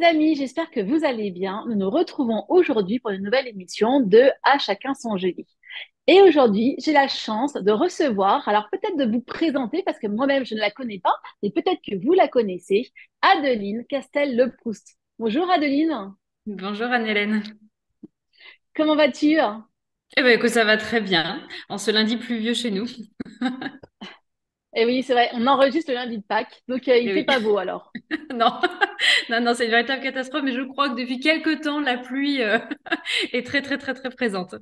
amis, j'espère que vous allez bien. Nous nous retrouvons aujourd'hui pour une nouvelle émission de À chacun son jeudi. Et aujourd'hui, j'ai la chance de recevoir, alors peut-être de vous présenter, parce que moi-même je ne la connais pas, mais peut-être que vous la connaissez, Adeline Castel-Leproust. Bonjour Adeline, Bonjour Anne-Hélène. comment vas-tu? Eh ben écoute, ça va très bien. En ce lundi pluvieux chez nous. Eh oui, c'est vrai, on enregistre le lundi de Pâques, donc il Eh fait oui. pas beau alors. Non, non, c'est une véritable catastrophe, mais je crois que depuis quelque temps, la pluie est très, très, très, très présente.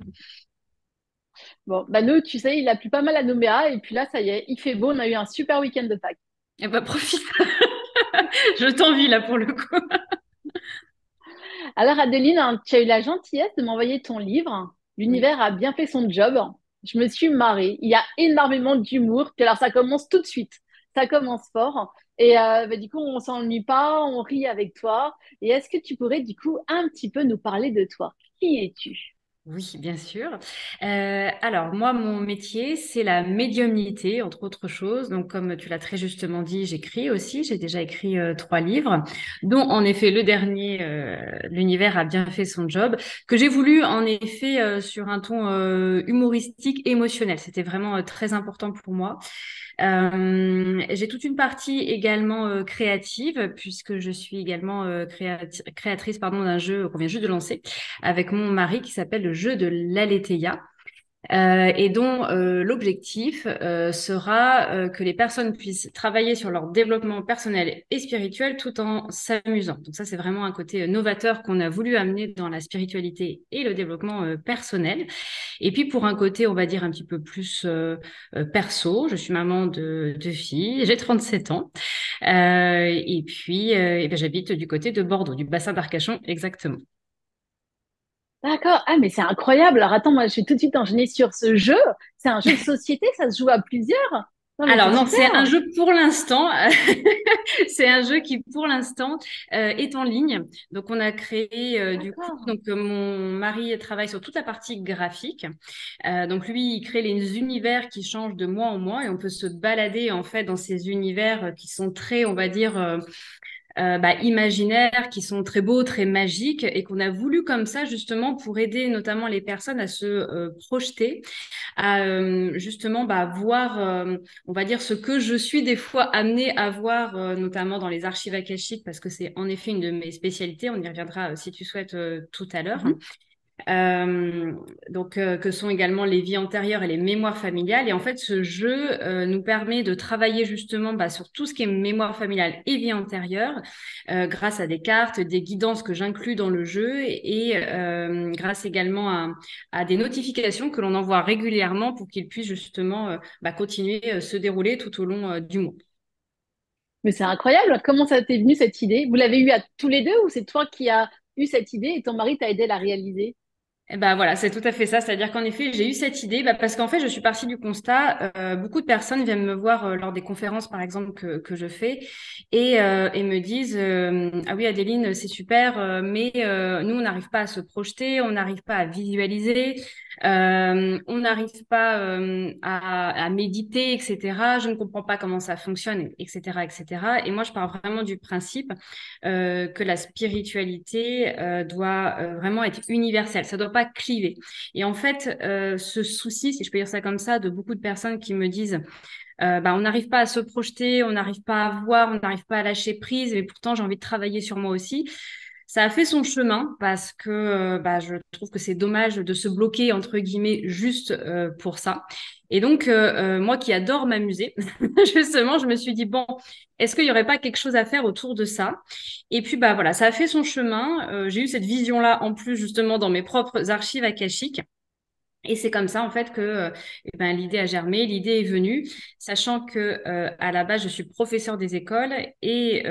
Bon, bah nous, tu sais, il a plu pas mal à Nouméa, et puis là, ça y est, il fait beau, on a eu un super week-end de Pâques. Eh ben profite. Je t'envie là pour le coup. Alors, Adeline, hein, tu as eu la gentillesse de m'envoyer ton livre. Oui. L'univers a bien fait son job. Je me suis marrée. Il y a énormément d'humour. Puis alors, ça commence tout de suite. Ça commence fort. Et bah, du coup, on s'ennuie pas, on rit avec toi. Et est-ce que tu pourrais, du coup, un petit peu nous parler de toi? Qui es-tu? Oui, bien sûr. Alors, moi, mon métier, c'est la médiumnité, entre autres choses. Donc, comme tu l'as très justement dit, j'écris aussi. J'ai déjà écrit 3 livres, dont, en effet, le dernier, L'univers a bien fait son job, que j'ai voulu, en effet, sur un ton humoristique, émotionnel. C'était vraiment très important pour moi. J'ai toute une partie également créative, puisque je suis également créatrice pardon, d'un jeu qu'on vient juste de lancer avec mon mari qui s'appelle le jeu de l'Aletheia. Et dont l'objectif sera que les personnes puissent travailler sur leur développement personnel et spirituel tout en s'amusant. Donc ça, c'est vraiment un côté novateur qu'on a voulu amener dans la spiritualité et le développement personnel. Et puis pour un côté, on va dire un petit peu plus perso, je suis maman de 2 filles, j'ai 37 ans. Et puis, eh ben, j'habite du côté de Bordeaux, du bassin d'Arcachon exactement. D'accord. Ah, mais c'est incroyable. Alors, attends, moi, je suis tout de suite enchaînée sur ce jeu. C'est un jeu de société, ça se joue à plusieurs. Non, mais Alors c'est non, super. c'est un jeu pour l'instant. C'est un jeu qui pour l'instant est en ligne. Donc on a créé du coup, D'accord. donc mon mari travaille sur toute la partie graphique. Donc lui, il crée les univers qui changent de mois en mois et on peut se balader en fait dans ces univers qui sont très, on va dire, imaginaires, qui sont très beaux, très magiques, et qu'on a voulu comme ça justement pour aider notamment les personnes à se projeter, à justement voir, on va dire, ce que je suis des fois amenée à voir, notamment dans les archives akashiques, parce que c'est en effet une de mes spécialités. On y reviendra si tu souhaites tout à l'heure. Mhm. Euh, que sont également les vies antérieures et les mémoires familiales. Et en fait, ce jeu nous permet de travailler justement sur tout ce qui est mémoire familiale et vie antérieure, grâce à des cartes, des guidances que j'inclus dans le jeu et grâce également à des notifications que l'on envoie régulièrement pour qu'ils puissent justement continuer se dérouler tout au long du mois. Mais c'est incroyable. Comment ça t'est venu cette idée? Vous l'avez eu à tous les deux ou c'est toi qui as eu cette idée et ton mari t'a aidé à la réaliser? Eh ben voilà, c'est tout à fait ça. C'est-à-dire qu'en effet, j'ai eu cette idée parce qu'en fait, je suis partie du constat, beaucoup de personnes viennent me voir lors des conférences, par exemple, que je fais et me disent ah oui, Adéline, c'est super, mais nous, on n'arrive pas à se projeter, on n'arrive pas à visualiser, on n'arrive pas à méditer, etc. Je ne comprends pas comment ça fonctionne, etc., etc. Et moi, je pars vraiment du principe que la spiritualité doit vraiment être universelle, ça doit pas cliver. Et en fait, ce souci, si je peux dire ça comme ça, de beaucoup de personnes qui me disent on n'arrive pas à se projeter, on n'arrive pas à voir, on n'arrive pas à lâcher prise, mais pourtant j'ai envie de travailler sur moi aussi. Ça a fait son chemin parce que je trouve que c'est dommage de se bloquer entre guillemets juste pour ça. Et donc moi qui adore m'amuser, justement, je me suis dit bon, est-ce qu'il n'y aurait pas quelque chose à faire autour de ça? Et puis voilà, ça a fait son chemin. J'ai eu cette vision-là en plus justement dans mes propres archives akashiques. Et c'est comme ça, en fait, que l'idée a germé, l'idée est venue, sachant que à la base, je suis professeur des écoles et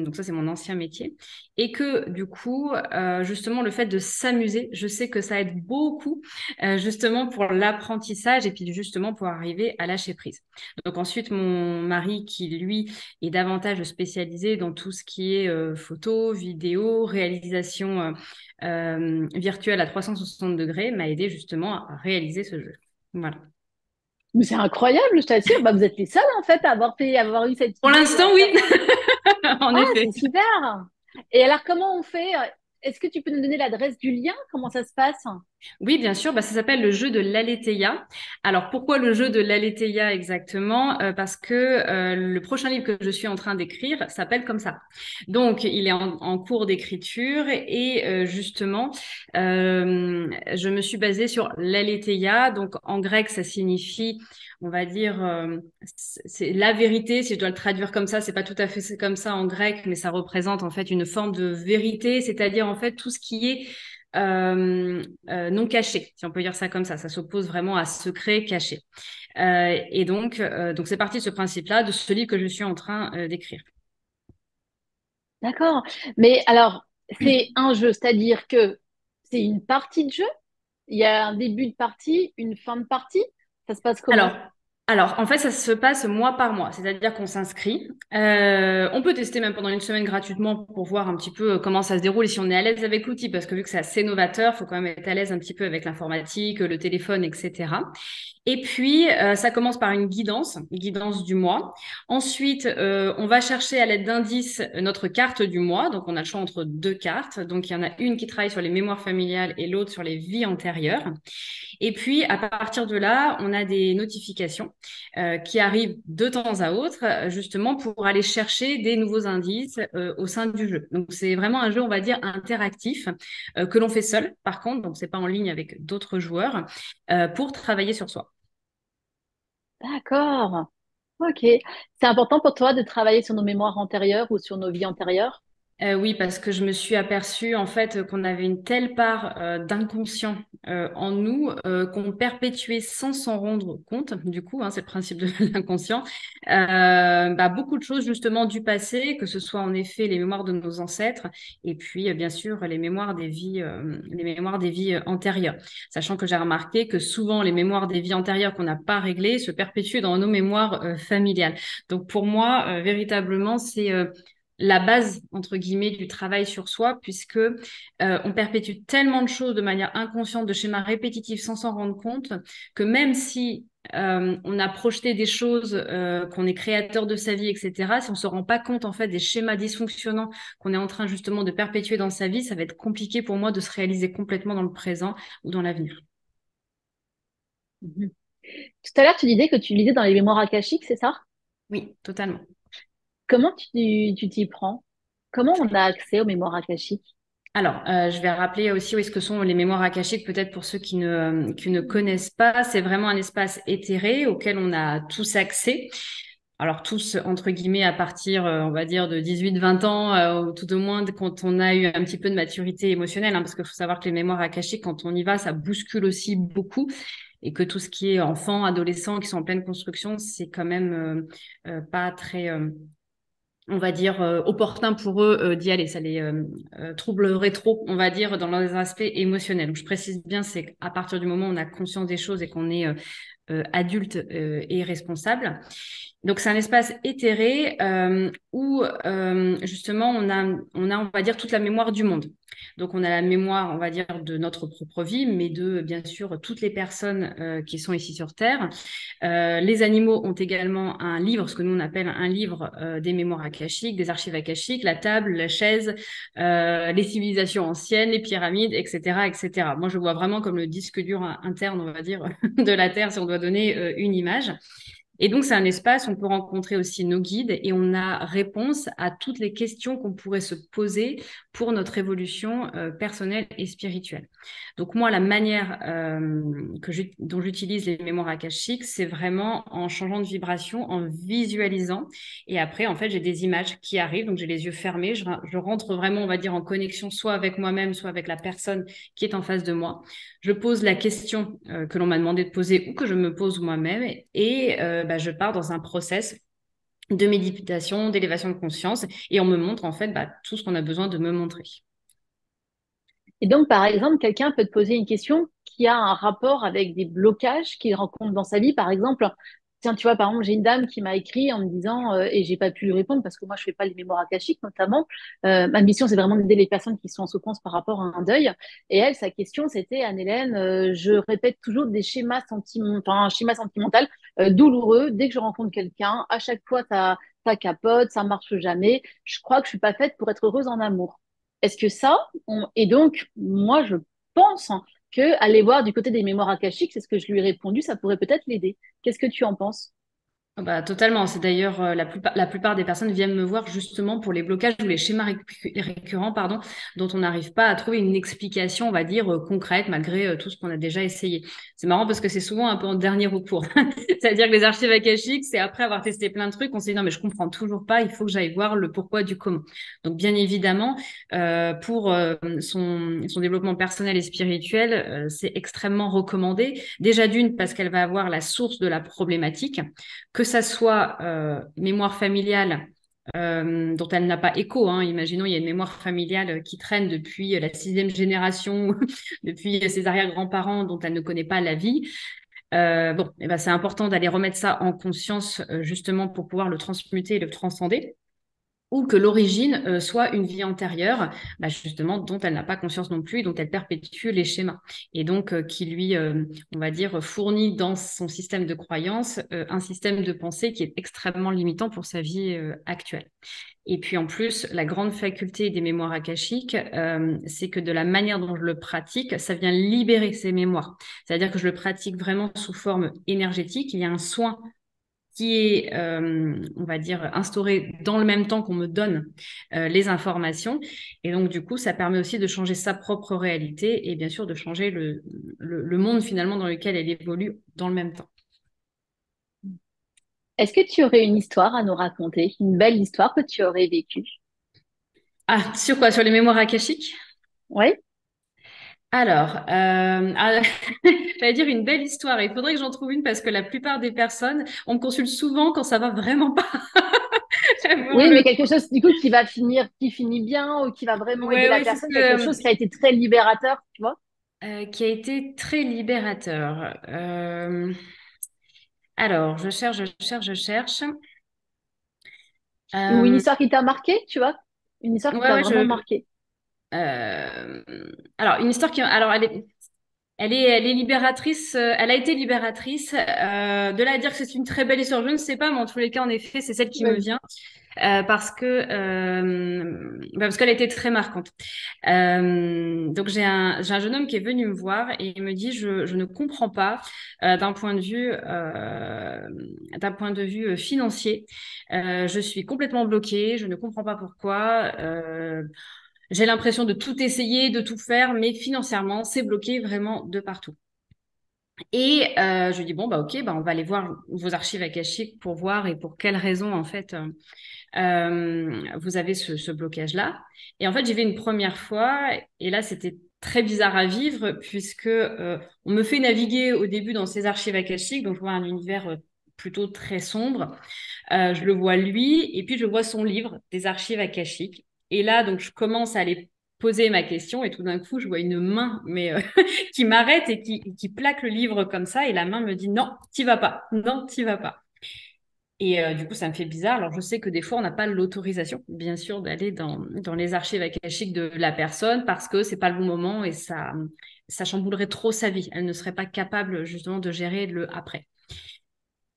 donc ça, c'est mon ancien métier. Et que du coup, justement, le fait de s'amuser, je sais que ça aide beaucoup, justement, pour l'apprentissage et puis justement pour arriver à lâcher prise. Donc ensuite, mon mari, qui lui est davantage spécialisé dans tout ce qui est photo, vidéo, réalisation virtuelle à 360 degrés m'a aidé justement à réaliser ce jeu. Voilà. Mais c'est incroyable, je t'assure. Bah, vous êtes les seuls, en fait, à avoir eu cette Pour idée et l'instant, à oui, faire. en Ah, effet. c'est super. Et alors, comment on fait? Est-ce que tu peux nous donner l'adresse du lien? Comment ça se passe? Oui, bien sûr, bah, ça s'appelle le jeu de l'Aletheia. Alors, pourquoi le jeu de l'Aletheia exactement? Parce que le prochain livre que je suis en train d'écrire s'appelle comme ça. Donc, il est en cours d'écriture et justement, je me suis basée sur l'Aletheia. Donc, en grec, ça signifie, on va dire, c'est la vérité. Si je dois le traduire comme ça, c'est pas tout à fait comme ça en grec, mais ça représente en fait une forme de vérité, c'est-à-dire en fait tout ce qui est non caché, si on peut dire ça comme ça. Ça s'oppose vraiment à secret caché. Donc c'est parti de ce principe-là, de ce livre que je suis en train d'écrire. D'accord. Mais alors, c'est un jeu, c'est-à-dire que c'est une partie de jeu. Il y a un début de partie, une fin de partie. Ça se passe Alors, comment? en fait, ça se passe mois par mois, c'est-à-dire qu'on s'inscrit. On peut tester même pendant une semaine gratuitement pour voir un petit peu comment ça se déroule et si on est à l'aise avec l'outil, parce que vu que c'est assez novateur, il faut quand même être à l'aise un petit peu avec l'informatique, le téléphone, etc. Et puis, ça commence par une guidance du mois. Ensuite, on va chercher à l'aide d'indices notre carte du mois. Donc, on a le choix entre deux cartes. Donc, il y en a une qui travaille sur les mémoires familiales et l'autre sur les vies antérieures. Et puis, à partir de là, on a des notifications qui arrivent de temps à autre, justement pour aller chercher des nouveaux indices au sein du jeu. Donc, c'est vraiment un jeu, on va dire, interactif que l'on fait seul, par contre, donc c'est pas en ligne avec d'autres joueurs, pour travailler sur soi. D'accord. Ok. C'est important pour toi de travailler sur nos mémoires antérieures ou sur nos vies antérieures? Oui, parce que je me suis aperçue en fait qu'on avait une telle part d'inconscient en nous qu'on perpétuait sans s'en rendre compte. Du coup, hein, c'est le principe de l'inconscient. Beaucoup de choses justement du passé, que ce soit en effet les mémoires de nos ancêtres et puis bien sûr les mémoires des vies antérieures. Sachant que j'ai remarqué que souvent les mémoires des vies antérieures qu'on n'a pas réglées se perpétuent dans nos mémoires familiales. Donc pour moi, véritablement, c'est la base, entre guillemets, du travail sur soi, puisque on perpétue tellement de choses de manière inconsciente, de schémas répétitifs sans s'en rendre compte, que même si on a projeté des choses, qu'on est créateur de sa vie, etc., si on se rend pas compte, en fait, des schémas dysfonctionnants qu'on est en train justement de perpétuer dans sa vie, ça va être compliqué pour moi de se réaliser complètement dans le présent ou dans l'avenir. Mhm. Tout à l'heure, tu disais que tu lisais dans les mémoires akashiques, c'est ça? Oui, totalement. Comment tu t'y prends? Comment on a accès aux mémoires akashiques? Alors, je vais rappeler aussi où est-ce que sont les mémoires akashiques, peut-être pour ceux qui ne connaissent pas. C'est vraiment un espace éthéré auquel on a tous accès. Alors tous, entre guillemets, à partir, on va dire, de 18-20 ans, ou tout au moins quand on a eu un petit peu de maturité émotionnelle, hein, parce qu'il faut savoir que les mémoires akashiques, quand on y va, ça bouscule aussi beaucoup, et que tout ce qui est enfants, adolescents qui sont en pleine construction, c'est quand même pas très on va dire, opportun pour eux d'y aller. Ça les troublerait trop, on va dire, dans leurs aspects émotionnels. Donc, je précise bien, c'est qu'à partir du moment où on a conscience des choses et qu'on est adulte et responsable. Donc, c'est un espace éthéré où, justement, on va dire, toute la mémoire du monde. Donc, on a la mémoire, on va dire, de notre propre vie, mais de, bien sûr, toutes les personnes qui sont ici sur Terre. Les animaux ont également un livre, ce que nous on appelle un livre des mémoires akashiques, des archives akashiques, la table, la chaise, les civilisations anciennes, les pyramides, etc., etc. Moi, je vois vraiment comme le disque dur interne, on va dire, de la Terre, si on doit donner une image. Et donc, c'est un espace où on peut rencontrer aussi nos guides et on a réponse à toutes les questions qu'on pourrait se poser pour notre évolution personnelle et spirituelle. Donc, moi, la manière dont j'utilise les mémoires akashiques, c'est vraiment en changeant de vibration, en visualisant. Et après, en fait, j'ai des images qui arrivent. Donc, j'ai les yeux fermés. Je rentre vraiment, on va dire, en connexion soit avec moi-même, soit avec la personne qui est en face de moi. Je pose la question que l'on m'a demandé de poser ou que je me pose moi-même et je pars dans un process de méditation, d'élévation de conscience et on me montre en fait tout ce qu'on a besoin de me montrer. Et donc, par exemple, quelqu'un peut te poser une question qui a un rapport avec des blocages qu'il rencontre dans sa vie. Par exemple, tiens, tu vois, par exemple, j'ai une dame qui m'a écrit en me disant, et j'ai pas pu lui répondre parce que moi, je fais pas les mémoires akashiques notamment. Ma mission, c'est vraiment d'aider les personnes qui sont en souffrance par rapport à un deuil. Et elle, sa question, c'était, Anne-Hélène, je répète toujours des schémas un schéma sentimental douloureux dès que je rencontre quelqu'un. À chaque fois, ça ça capote, ça marche jamais. Je crois que je suis pas faite pour être heureuse en amour. Est-ce que et donc, moi, je pense que aller voir du côté des mémoires akashiques, c'est ce que je lui ai répondu, ça pourrait peut-être l'aider. Qu'est-ce que tu en penses? Bah, totalement. C'est d'ailleurs la plupart des personnes viennent me voir justement pour les blocages ou les schémas récurrents, pardon, dont on n'arrive pas à trouver une explication, on va dire, concrète, malgré tout ce qu'on a déjà essayé. C'est marrant parce que c'est souvent un peu en dernier recours. C'est-à-dire que les archives akashiques, c'est après avoir testé plein de trucs, on s'est dit non, mais je comprends toujours pas, il faut que j'aille voir le pourquoi du comment. Donc, bien évidemment, pour son développement personnel et spirituel, c'est extrêmement recommandé. Déjà d'une, parce qu'elle va avoir la source de la problématique, que ça soit mémoire familiale dont elle n'a pas écho. Hein. Imaginons, il y a une mémoire familiale qui traîne depuis la sixième génération, depuis ses arrière-grands-parents dont elle ne connaît pas la vie. Bon, eh ben, c'est important d'aller remettre ça en conscience justement pour pouvoir le transmuter et le transcender, ou que l'origine soit une vie antérieure, bah, justement, dont elle n'a pas conscience non plus, et dont elle perpétue les schémas. Et donc, qui lui, on va dire, fournit dans son système de croyance un système de pensée qui est extrêmement limitant pour sa vie actuelle. Et puis en plus, la grande faculté des mémoires akashiques, c'est que de la manière dont je le pratique, ça vient libérer ces mémoires. C'est-à-dire que je le pratique vraiment sous forme énergétique. Il y a un soin qui est, on va dire, instauré dans le même temps qu'on me donne les informations. Et donc, du coup, ça permet aussi de changer sa propre réalité et bien sûr de changer le monde finalement dans lequel elle évolue dans le même temps. Est-ce que tu aurais une histoire à nous raconter, une belle histoire que tu aurais vécue? Ah, sur quoi? Sur les mémoires akashiques? Oui? Alors, j'allais dire une belle histoire. Il faudrait que j'en trouve une parce que la plupart des personnes, on me consulte souvent quand ça va vraiment pas. Pour Oui, le... mais quelque chose du coup qui finit bien ou qui va vraiment aider Ouais, la ouais, c'est ce personne, quelque que, chose qui a été très libérateur, tu vois? qui a été très libérateur. Alors, je cherche, je cherche, je cherche. Ou une Euh, histoire qui t'a marqué, tu vois? Une histoire qui ouais, t'a ouais, vraiment marqué. euh, alors, une histoire qui, alors, elle est libératrice. Elle a été libératrice. De là à dire que c'est une très belle histoire, je ne sais pas, mais en tous les cas, en effet, c'est celle qui me Vas-y. vient. Parce qu'elle était très marquante. Donc j'ai un jeune homme qui est venu me voir et il me dit je ne comprends pas d'un point de vue financier. Je suis complètement bloquée, je ne comprends pas pourquoi. J'ai l'impression de tout essayer, de tout faire, mais financièrement, c'est bloqué vraiment de partout. Et je lui dis bon bah ok, bah on va aller voir vos archives akashiques pour voir et pour quelles raisons en fait vous avez ce blocage-là. Et en fait, j'y vais une première fois, et là, c'était très bizarre à vivre, puisque on me fait naviguer au début dans ces archives akashiques, donc je vois un univers plutôt très sombre. Je le vois lui, et puis je vois son livre des archives akashiques. Et là, donc, je commence à aller poser ma question, et tout d'un coup, je vois une main, mais qui m'arrête et qui plaque le livre comme ça, et la main me dit non, t'y vas pas, non, t'y vas pas. Et du coup, ça me fait bizarre. Alors, je sais que des fois, on n'a pas l'autorisation, bien sûr, d'aller dans les archives akashiques de la personne parce que c'est pas le bon moment et ça chamboulerait trop sa vie. Elle ne serait pas capable, justement, de gérer le après.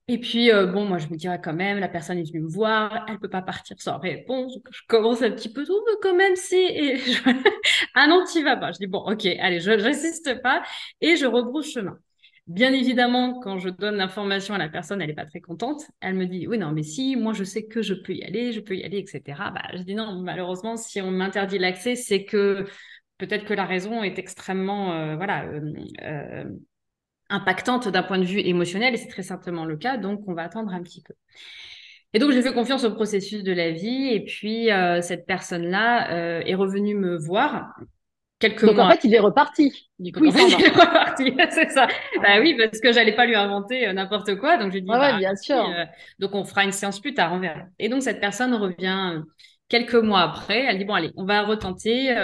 Et puis, bon, moi, je me dirais quand même, la personne est venue me voir, elle peut pas partir sans réponse. Donc, je commence un petit peu tout, mais quand même, si. Ah non, t'y vas pas. Je dis, bon, ok, allez, je n'insiste pas et je rebrousse chemin. Bien évidemment, quand je donne l'information à la personne, elle n'est pas très contente. Elle me dit, oui, non, mais si, moi, je sais que je peux y aller, etc. Bah, je dis, non, malheureusement, si on m'interdit l'accès, c'est que peut-être que la raison est extrêmement, voilà, impactante d'un point de vue émotionnel, et c'est très certainement le cas, donc on va attendre un petit peu. Et donc, j'ai fait confiance au processus de la vie, et puis cette personne-là est revenue me voir quelques Donc en mois. fait, il est reparti. Du coup, Donc, en il fait, s'en il est va. reparti, c'est ça. Bah Ah. oui, parce que j'allais pas lui inventer n'importe quoi, donc je lui dis, Ouais, ouais, bah, bien merci, sûr. donc on fera une séance plus tard, on verra. Et donc, cette personne revient quelques mois après, elle dit, bon, allez, on va retenter,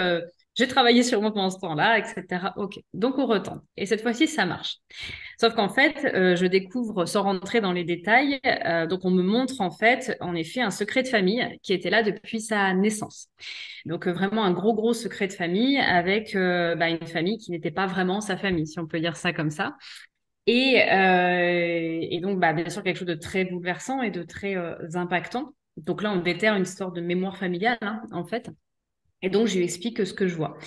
j'ai travaillé sur moi pendant ce temps-là, etc. Ok, donc on retente. Et cette fois-ci, ça marche. Sauf qu'en fait, je découvre, sans rentrer dans les détails, donc on me montre en fait, en effet, un secret de famille qui était là depuis sa naissance. Donc vraiment un gros, gros secret de famille avec une famille qui n'était pas vraiment sa famille, si on peut dire ça comme ça. Et donc, bien sûr, quelque chose de très bouleversant et de très impactant. Donc là, on déterre une sorte de mémoire familiale, hein, en fait. Et donc, je lui explique ce que je vois.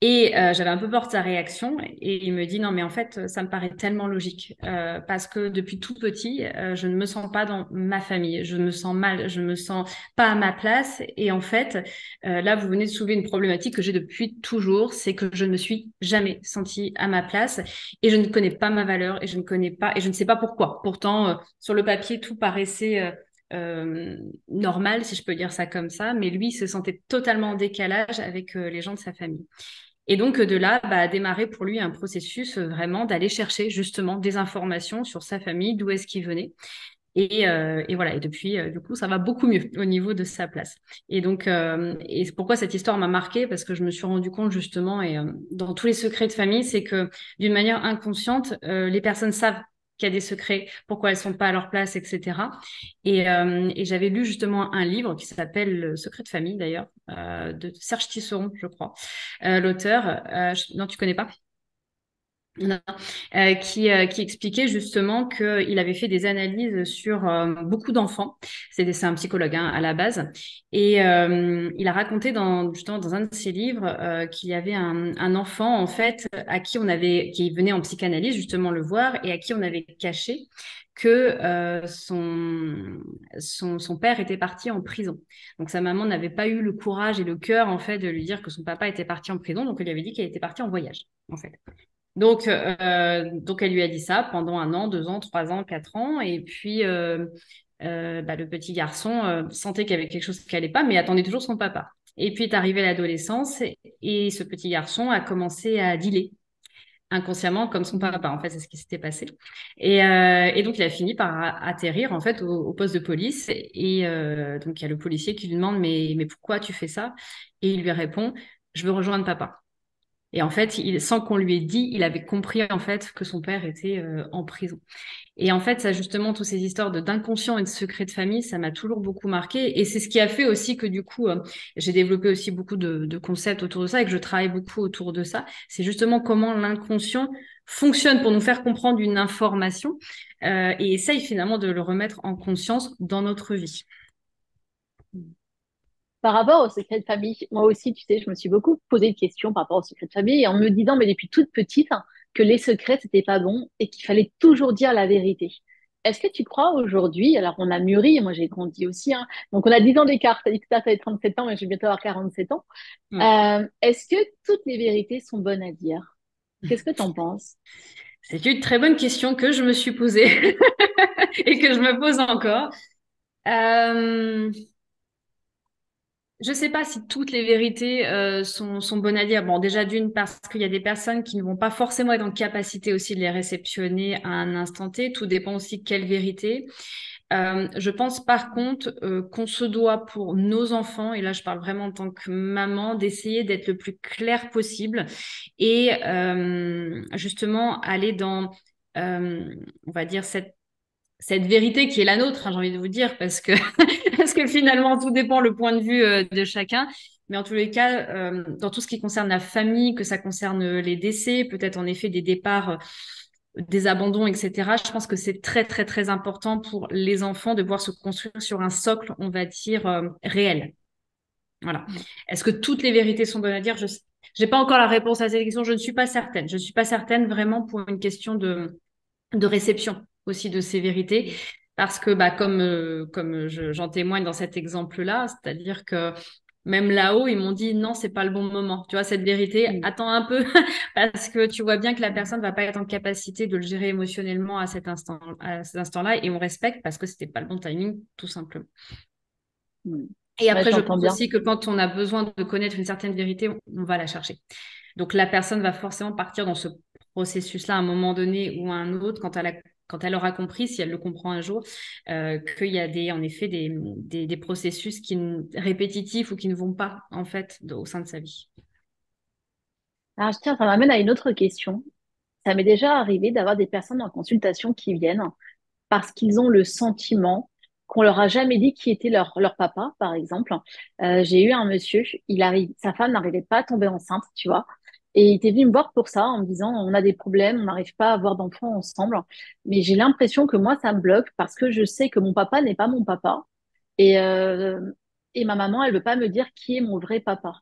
Et j'avais un peu peur de sa réaction et il me dit non mais en fait ça me paraît tellement logique parce que depuis tout petit je ne me sens pas dans ma famille, je me sens mal, je me sens pas à ma place et en fait là vous venez de soulever une problématique que j'ai depuis toujours, c'est que je ne me suis jamais sentie à ma place et je ne connais pas ma valeur et je ne connais pas et je ne sais pas pourquoi. Pourtant sur le papier tout paraissait normal, si je peux dire ça comme ça, mais lui il se sentait totalement en décalage avec les gens de sa famille. Et donc, de là, a démarré pour lui un processus vraiment d'aller chercher justement des informations sur sa famille, d'où est-ce qu'il venait. Et voilà, et depuis, du coup, ça va beaucoup mieux au niveau de sa place. Et donc, et pourquoi cette histoire m'a marquée? Parce que je me suis rendu compte justement, et dans tous les secrets de famille, c'est que d'une manière inconsciente, les personnes savent qu'il y a des secrets, pourquoi elles sont pas à leur place, etc. Et j'avais lu justement un livre qui s'appelle Le secret de famille d'ailleurs, de Serge Tisseron, je crois, l'auteur. Non, tu connais pas? Non. Qui expliquait justement qu'il avait fait des analyses sur beaucoup d'enfants. C'est un psychologue hein, à la base. Et il a raconté justement dans un de ses livres qu'il y avait un enfant en fait à qui venait en psychanalyse justement le voir et à qui on avait caché que son père était parti en prison. Donc sa maman n'avait pas eu le courage et le cœur en fait de lui dire que son papa était parti en prison. Donc elle lui avait dit qu'il était parti en voyage en fait. Donc, elle lui a dit ça pendant 1 an, 2 ans, 3 ans, 4 ans. Et puis, le petit garçon sentait qu'il y avait quelque chose qui allait pas, mais attendait toujours son papa. Et puis est arrivée l'adolescence et ce petit garçon a commencé à dealer inconsciemment comme son papa. En fait, c'est ce qui s'était passé. Et donc, il a fini par atterrir en fait au poste de police. Et donc, il y a le policier qui lui demande mais pourquoi tu fais ça? Et il lui répond, je veux rejoindre papa. Et en fait, sans qu'on lui ait dit, il avait compris en fait que son père était en prison. Et en fait, ça justement, toutes ces histoires d'inconscient et de secret de famille, ça m'a toujours beaucoup marqué. Et c'est ce qui a fait aussi que du coup, j'ai développé aussi beaucoup de concepts autour de ça et que je travaille beaucoup autour de ça. C'est justement comment l'inconscient fonctionne pour nous faire comprendre une information et essaye finalement de le remettre en conscience dans notre vie. Par rapport au secret de famille, moi aussi, tu sais, je me suis beaucoup posé de questions par rapport au secret de famille en me disant, mais depuis toute petite, hein, que les secrets, c'était pas bon et qu'il fallait toujours dire la vérité. Est-ce que tu crois aujourd'hui, alors on a mûri, moi j'ai grandi aussi, hein, donc on a 10 ans d'écart, t'as dit que ça, t'avais 7 ans, mais je vais bientôt avoir 47 ans. Ouais. Est-ce que toutes les vérités sont bonnes à dire? Qu'est-ce que tu en penses? C'est une très bonne question que je me suis posée et que je me pose encore. Euh, Je sais pas si toutes les vérités sont bonnes à dire. Bon, déjà d'une, parce qu'il y a des personnes qui ne vont pas forcément être en capacité aussi de les réceptionner à un instant T. Tout dépend aussi de quelle vérité. Je pense par contre qu'on se doit pour nos enfants, et là je parle vraiment en tant que maman, d'essayer d'être le plus clair possible et justement aller dans, on va dire, cette vérité qui est la nôtre, hein, j'ai envie de vous dire, parce que, parce que finalement, tout dépend le point de vue de chacun. Mais en tous les cas, dans tout ce qui concerne la famille, que ça concerne les décès, peut-être en effet des départs, des abandons, etc., je pense que c'est très, très, très important pour les enfants de pouvoir se construire sur un socle, on va dire, réel. Voilà. Est-ce que toutes les vérités sont bonnes à dire? Je n'ai pas encore la réponse à cette question. Je ne suis pas certaine. Je ne suis pas certaine vraiment pour une question de réception aussi de ces vérités. Parce que, comme j'en témoigne dans cet exemple-là, c'est-à-dire que même là-haut, ils m'ont dit non, c'est pas le bon moment. Tu vois, cette vérité, Mm. attends un peu, parce que tu vois bien que la personne va pas être en capacité de le gérer émotionnellement à cet instant-là, et on respecte parce que c'était pas le bon timing, tout simplement. Mm. Et Ouais, après, je j'entends pense bien. aussi que quand on a besoin de connaître une certaine vérité, on va la chercher. Donc la personne va forcément partir dans ce processus-là à un moment donné ou à un autre quand elle aura compris, si elle le comprend un jour, qu'il y a en effet des processus répétitifs ou qui ne vont pas en fait au sein de sa vie. Alors, tiens, ça m'amène à une autre question. Ça m'est déjà arrivé d'avoir des personnes en consultation qui viennent parce qu'ils ont le sentiment qu'on leur a jamais dit qui était leur papa, par exemple. J'ai eu un monsieur, sa femme n'arrivait pas à tomber enceinte, tu vois. Et il était venu me voir pour ça, en me disant, on a des problèmes, on n'arrive pas à avoir d'enfants ensemble. Mais j'ai l'impression que moi, ça me bloque parce que je sais que mon papa n'est pas mon papa Et, euh, et ma maman, elle veut pas me dire qui est mon vrai papa.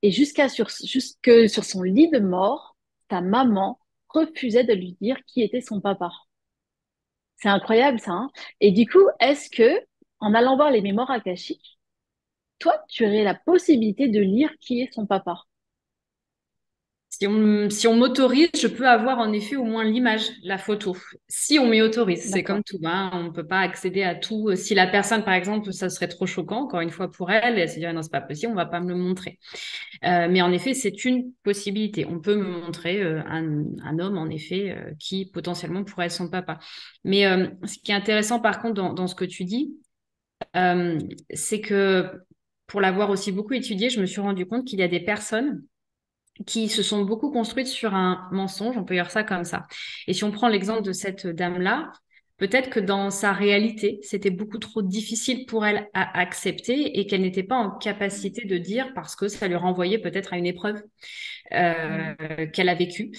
Et jusque sur son lit de mort, sa maman refusait de lui dire qui était son papa. C'est incroyable ça, hein. Et du coup, est-ce que, en allant voir les mémoires akashiques, toi, tu aurais la possibilité de lire qui est son papa? Si on m'autorise, je peux avoir en effet au moins l'image, la photo. Si on m'y autorise, c'est comme D'accord. tout, hein, on ne peut pas accéder à tout. Si la personne, par exemple, ça serait trop choquant, encore une fois pour elle, elle se dirait non, c'est pas possible, on va pas me le montrer. Mais en effet, c'est une possibilité. On peut me montrer un homme, en effet, qui potentiellement pourrait être son papa. Mais ce qui est intéressant, par contre, dans ce que tu dis, euh, c'est que pour l'avoir aussi beaucoup étudié, je me suis rendu compte qu'il y a des personnes qui se sont beaucoup construites sur un mensonge, on peut dire ça comme ça. Et si on prend l'exemple de cette dame-là, peut-être que dans sa réalité, c'était beaucoup trop difficile pour elle à accepter et qu'elle n'était pas en capacité de dire parce que ça lui renvoyait peut-être à une épreuve Mm. qu'elle a vécue.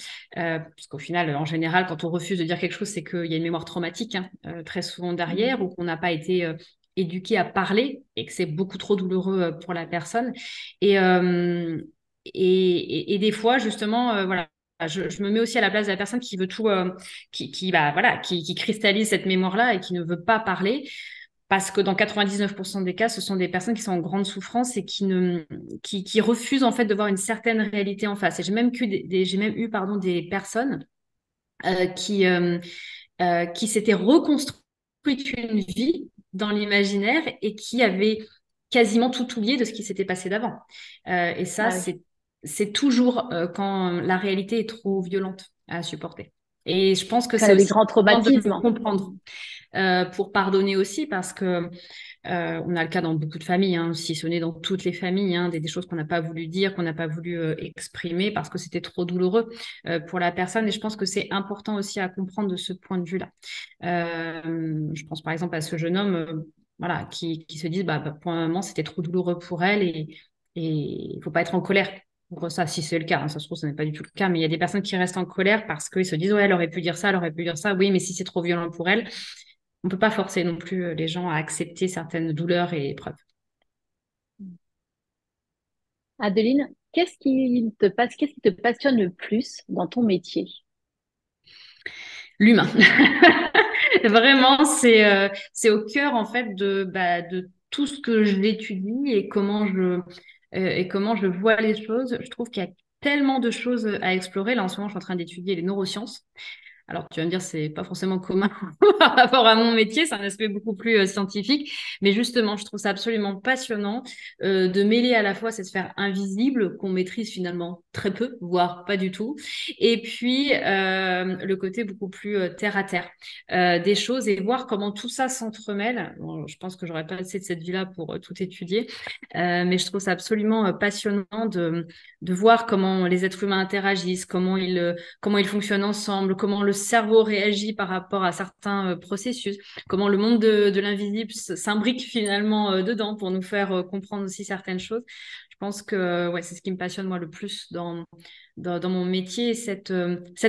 Puisqu'au final, en général, quand on refuse de dire quelque chose, c'est qu'il y a une mémoire traumatique très souvent derrière Mm. ou qu'on n'a pas été éduqué à parler et que c'est beaucoup trop douloureux pour la personne. Et, euh, et des fois, justement, voilà. Je me mets aussi à la place de la personne qui veut tout, bah, voilà, qui cristallise cette mémoire-là et qui ne veut pas parler. Parce que dans 99% des cas, ce sont des personnes qui sont en grande souffrance et qui refusent en fait de voir une certaine réalité en face. Et j'ai même eu pardon, des personnes euh, qui, euh, qui s'étaient reconstruites une vie dans l'imaginaire et qui avaient quasiment tout oublié de ce qui s'était passé d'avant. Et ça, Ah oui, c'est toujours quand la réalité est trop violente à supporter. Et je pense que quand il y c'est a des aussi grands important de le traumatismes. comprendre pour pardonner aussi, parce que on a le cas dans beaucoup de familles, hein, si ce n'est dans toutes les familles, hein, des choses qu'on n'a pas voulu dire, qu'on n'a pas voulu exprimer parce que c'était trop douloureux pour la personne. Et je pense que c'est important aussi à comprendre de ce point de vue-là. Je pense par exemple à ce jeune homme, voilà, qui se dit, pour un moment, c'était trop douloureux pour elle et il faut pas être en colère. Pour ça, si c'est le cas, hein, ça se trouve, ce n'est pas du tout le cas, mais il y a des personnes qui restent en colère parce qu'ils se disent, ouais, elle aurait pu dire ça, elle aurait pu dire ça, oui, mais si c'est trop violent pour elle, on peut pas forcer non plus les gens à accepter certaines douleurs et épreuves. Adeline, qu'est-ce qui te passionne le plus dans ton métier? L'humain. Vraiment, c'est au cœur en fait de tout ce que j'étudie et comment je vois les choses. Je trouve qu'il y a tellement de choses à explorer. Là, en ce moment, je suis en train d'étudier les neurosciences. Alors, tu vas me dire, c'est pas forcément commun par rapport à mon métier, c'est un aspect beaucoup plus scientifique, mais justement, je trouve ça absolument passionnant de mêler à la fois cette sphère invisible qu'on maîtrise finalement très peu, voire pas du tout, et puis le côté beaucoup plus terre à terre des choses et voir comment tout ça s'entremêle. Bon, je pense que j'aurais pas assez de cette vie-là pour tout étudier, mais je trouve ça absolument passionnant de voir comment les êtres humains interagissent, comment ils fonctionnent ensemble, comment le cerveau réagit par rapport à certains processus, comment le monde de l'invisible s'imbrique finalement dedans pour nous faire comprendre aussi certaines choses. Je pense que ouais, c'est ce qui me passionne moi le plus dans mon métier, cette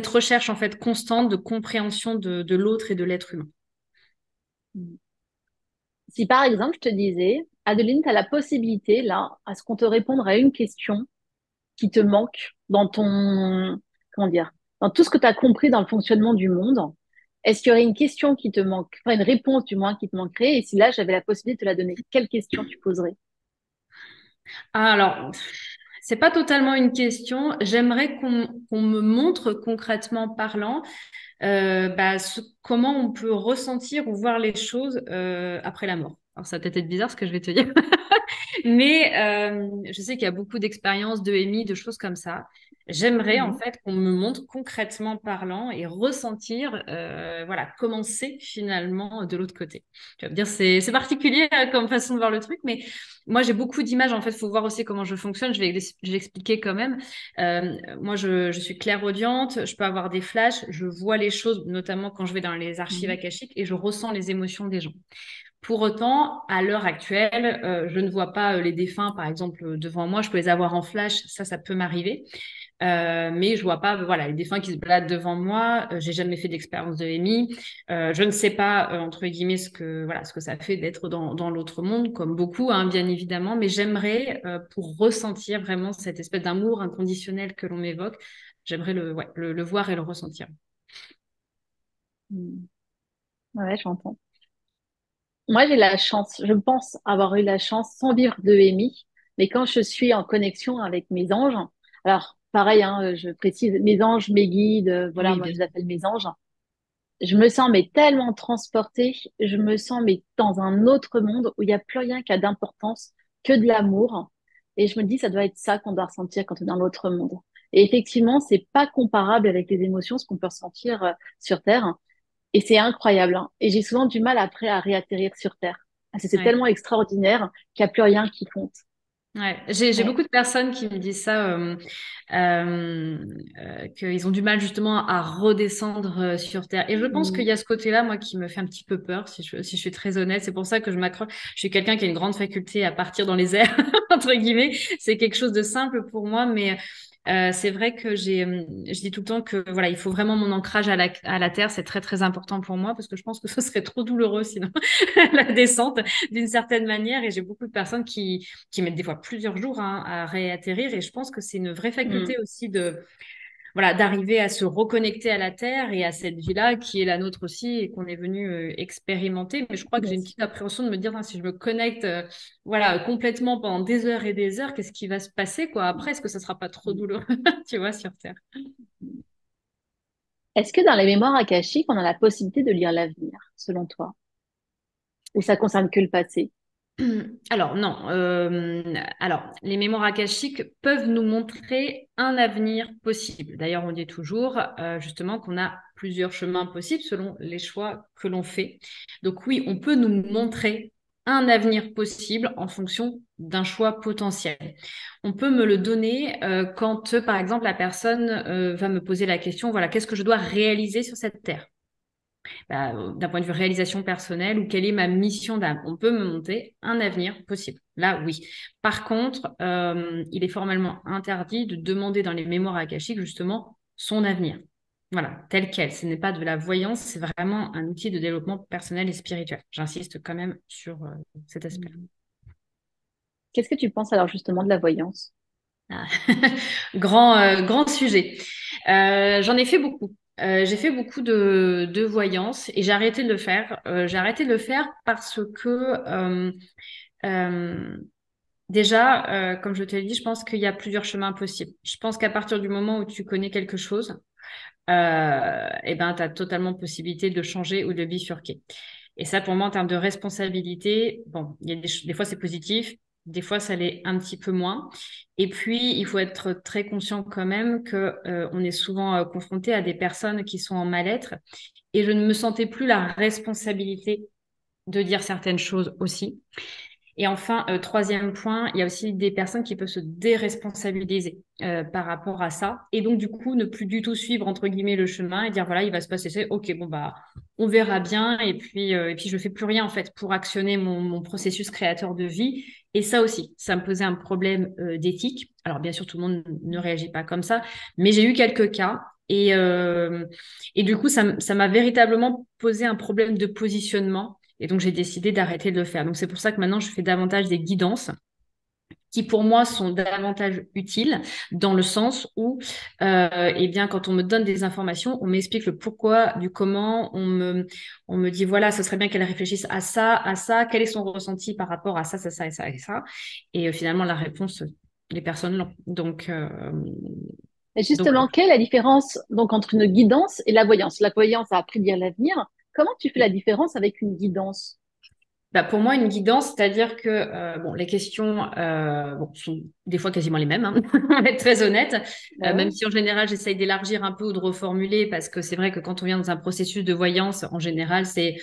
recherche en fait constante de compréhension de l'autre et de l'être humain. Si par exemple, je te disais, Adeline, tu as la possibilité, là, à ce qu'on te réponde à une question qui te manque dans ton, comment dire, dans tout ce que tu as compris dans le fonctionnement du monde, est-ce qu'il y aurait une question qui te manque, enfin une réponse du moins qui te manquerait, et si là, j'avais la possibilité de te la donner, quelle question tu poserais? Ah, alors, c'est pas totalement une question. J'aimerais qu'on me montre concrètement parlant comment on peut ressentir ou voir les choses après la mort. Alors, ça va peut-être être bizarre ce que je vais te dire, mais je sais qu'il y a beaucoup d'expériences de EMI, de choses comme ça. J'aimerais en Mhm. fait qu'on me montre concrètement parlant et ressentir, voilà, comment c'est finalement de l'autre côté. Tu vas me dire, c'est particulier comme façon de voir le truc, mais moi j'ai beaucoup d'images. En fait, il faut voir aussi comment je fonctionne. Je vais expliquer quand même. Moi, je suis clairaudiente, je peux avoir des flashs, je vois les choses, notamment quand je vais dans les archives Mhm. akashiques, et je ressens les émotions des gens. Pour autant, à l'heure actuelle, je ne vois pas les défunts, par exemple, devant moi. Je peux les avoir en flash, ça peut m'arriver. Mais je vois pas, voilà, les défunts qui se baladent devant moi. J'ai jamais fait d'expérience de EMI. Je ne sais pas, entre guillemets, ce que ça fait d'être dans l'autre monde, comme beaucoup, hein, bien évidemment. Mais j'aimerais, pour ressentir vraiment cette espèce d'amour inconditionnel que l'on m'évoque, j'aimerais le voir et le ressentir. Mm. Ouais, j'entends. Moi, j'ai la chance, je pense avoir eu la chance sans vivre de EMI, mais quand je suis en connexion avec mes anges, alors pareil, hein, je précise, mes anges, mes guides, voilà, Oui, moi bien je les sûr. appelle mes anges. Je me sens mais tellement transportée, je me sens mais dans un autre monde où il n'y a plus rien qui a d'importance que de l'amour. Et je me dis, ça doit être ça qu'on doit ressentir quand on est dans l'autre monde. Et effectivement, c'est pas comparable avec les émotions, ce qu'on peut ressentir sur Terre. Et c'est incroyable, hein. Et j'ai souvent du mal après à réatterrir sur Terre. Parce que c'est Ouais. tellement extraordinaire qu'il n'y a plus rien qui compte. Ouais, j'ai Ouais. beaucoup de personnes qui me disent ça, qu'ils ont du mal justement à redescendre sur Terre. Et je pense qu'il Mm. y a ce côté-là, moi, qui me fait un petit peu peur, si je suis très honnête. C'est pour ça que je m'accroche. Je suis quelqu'un qui a une grande faculté à partir dans les airs, entre guillemets. C'est quelque chose de simple pour moi, mais c'est vrai que je dis tout le temps que voilà, il faut vraiment mon ancrage à la Terre. C'est très, très important pour moi parce que je pense que ce serait trop douloureux sinon, la descente d'une certaine manière. Et j'ai beaucoup de personnes qui mettent des fois plusieurs jours, hein, à réatterrir. Et je pense que c'est une vraie Mm. faculté aussi voilà, d'arriver à se reconnecter à la Terre et à cette vie-là qui est la nôtre aussi et qu'on est venu expérimenter. Mais je crois que j'ai Bien une petite sûr. appréhension de me dire, hein, si je me connecte, voilà, complètement pendant des heures et des heures, qu'est-ce qui va se passer, quoi? Après, est-ce que ça sera pas trop Mm. douloureux, tu vois, sur Terre? Est-ce que dans les mémoires akashiques, on a la possibilité de lire l'avenir, selon toi? Ou ça concerne que le passé? Alors non, alors les mémoires akashiques peuvent nous montrer un avenir possible. D'ailleurs, on dit toujours justement qu'on a plusieurs chemins possibles selon les choix que l'on fait. Donc oui, on peut nous montrer un avenir possible en fonction d'un choix potentiel. On peut me le donner quand, par exemple, la personne va me poser la question, voilà, qu'est-ce que je dois réaliser sur cette terre? D'un point de vue réalisation personnelle ou quelle est ma mission d'âme. On peut me monter un avenir possible. Là, oui. Par contre, il est formellement interdit de demander dans les mémoires akashiques justement son avenir. Voilà, tel quel. Ce n'est pas de la voyance, c'est vraiment un outil de développement personnel et spirituel. J'insiste quand même sur cet aspect. Mm. Qu'est-ce que tu penses alors justement de la voyance? Ah. Grand sujet. J'en ai fait beaucoup. J'ai fait beaucoup de voyance et j'ai arrêté de le faire. J'ai arrêté de le faire parce que euh, déjà, comme je te l'ai dit, je pense qu'il y a plusieurs chemins possibles. Je pense qu'à partir du moment où tu connais quelque chose, eh ben, tu as totalement possibilité de changer ou de bifurquer. Et ça, pour moi, en termes de responsabilité, bon, il y a des fois, c'est positif, des fois, ça l'est un petit peu moins. Et puis, il faut être très conscient quand même que, on est souvent confronté à des personnes qui sont en mal-être. Et je ne me sentais plus la responsabilité de dire certaines choses aussi. Et enfin, troisième point, il y a aussi des personnes qui peuvent se déresponsabiliser par rapport à ça. Et donc, du coup, ne plus du tout suivre, entre guillemets, le chemin et dire, voilà, il va se passer ça. OK, bon, bah, on verra bien. Et puis je fais plus rien, en fait, pour actionner mon processus créateur de vie. Et ça aussi, ça me posait un problème d'éthique. Alors, bien sûr, tout le monde ne réagit pas comme ça, mais j'ai eu quelques cas. Et du coup, ça m'a véritablement posé un problème de positionnement et donc, j'ai décidé d'arrêter de le faire. Donc, c'est pour ça que maintenant, je fais davantage des guidances qui, pour moi, sont davantage utiles dans le sens où, eh bien, quand on me donne des informations, on m'explique le pourquoi, du comment, on me dit, voilà, ce serait bien qu'elle réfléchisse à ça, quel est son ressenti par rapport à ça, ça, ça et ça et ça. Et finalement, la réponse, les personnes l'ont. Et Donc, justement, quelle est la différence donc entre une guidance et la voyance? La voyance a appris à prédire l'avenir. Comment tu fais la différence avec une guidance? bah, pour moi, une guidance, c'est-à-dire que bon, les questions bon, sont des fois quasiment les mêmes, hein, on va être très honnête, Bah même ouais. si en général, j'essaye d'élargir un peu ou de reformuler, parce que c'est vrai que quand on vient dans un processus de voyance, en général, c'est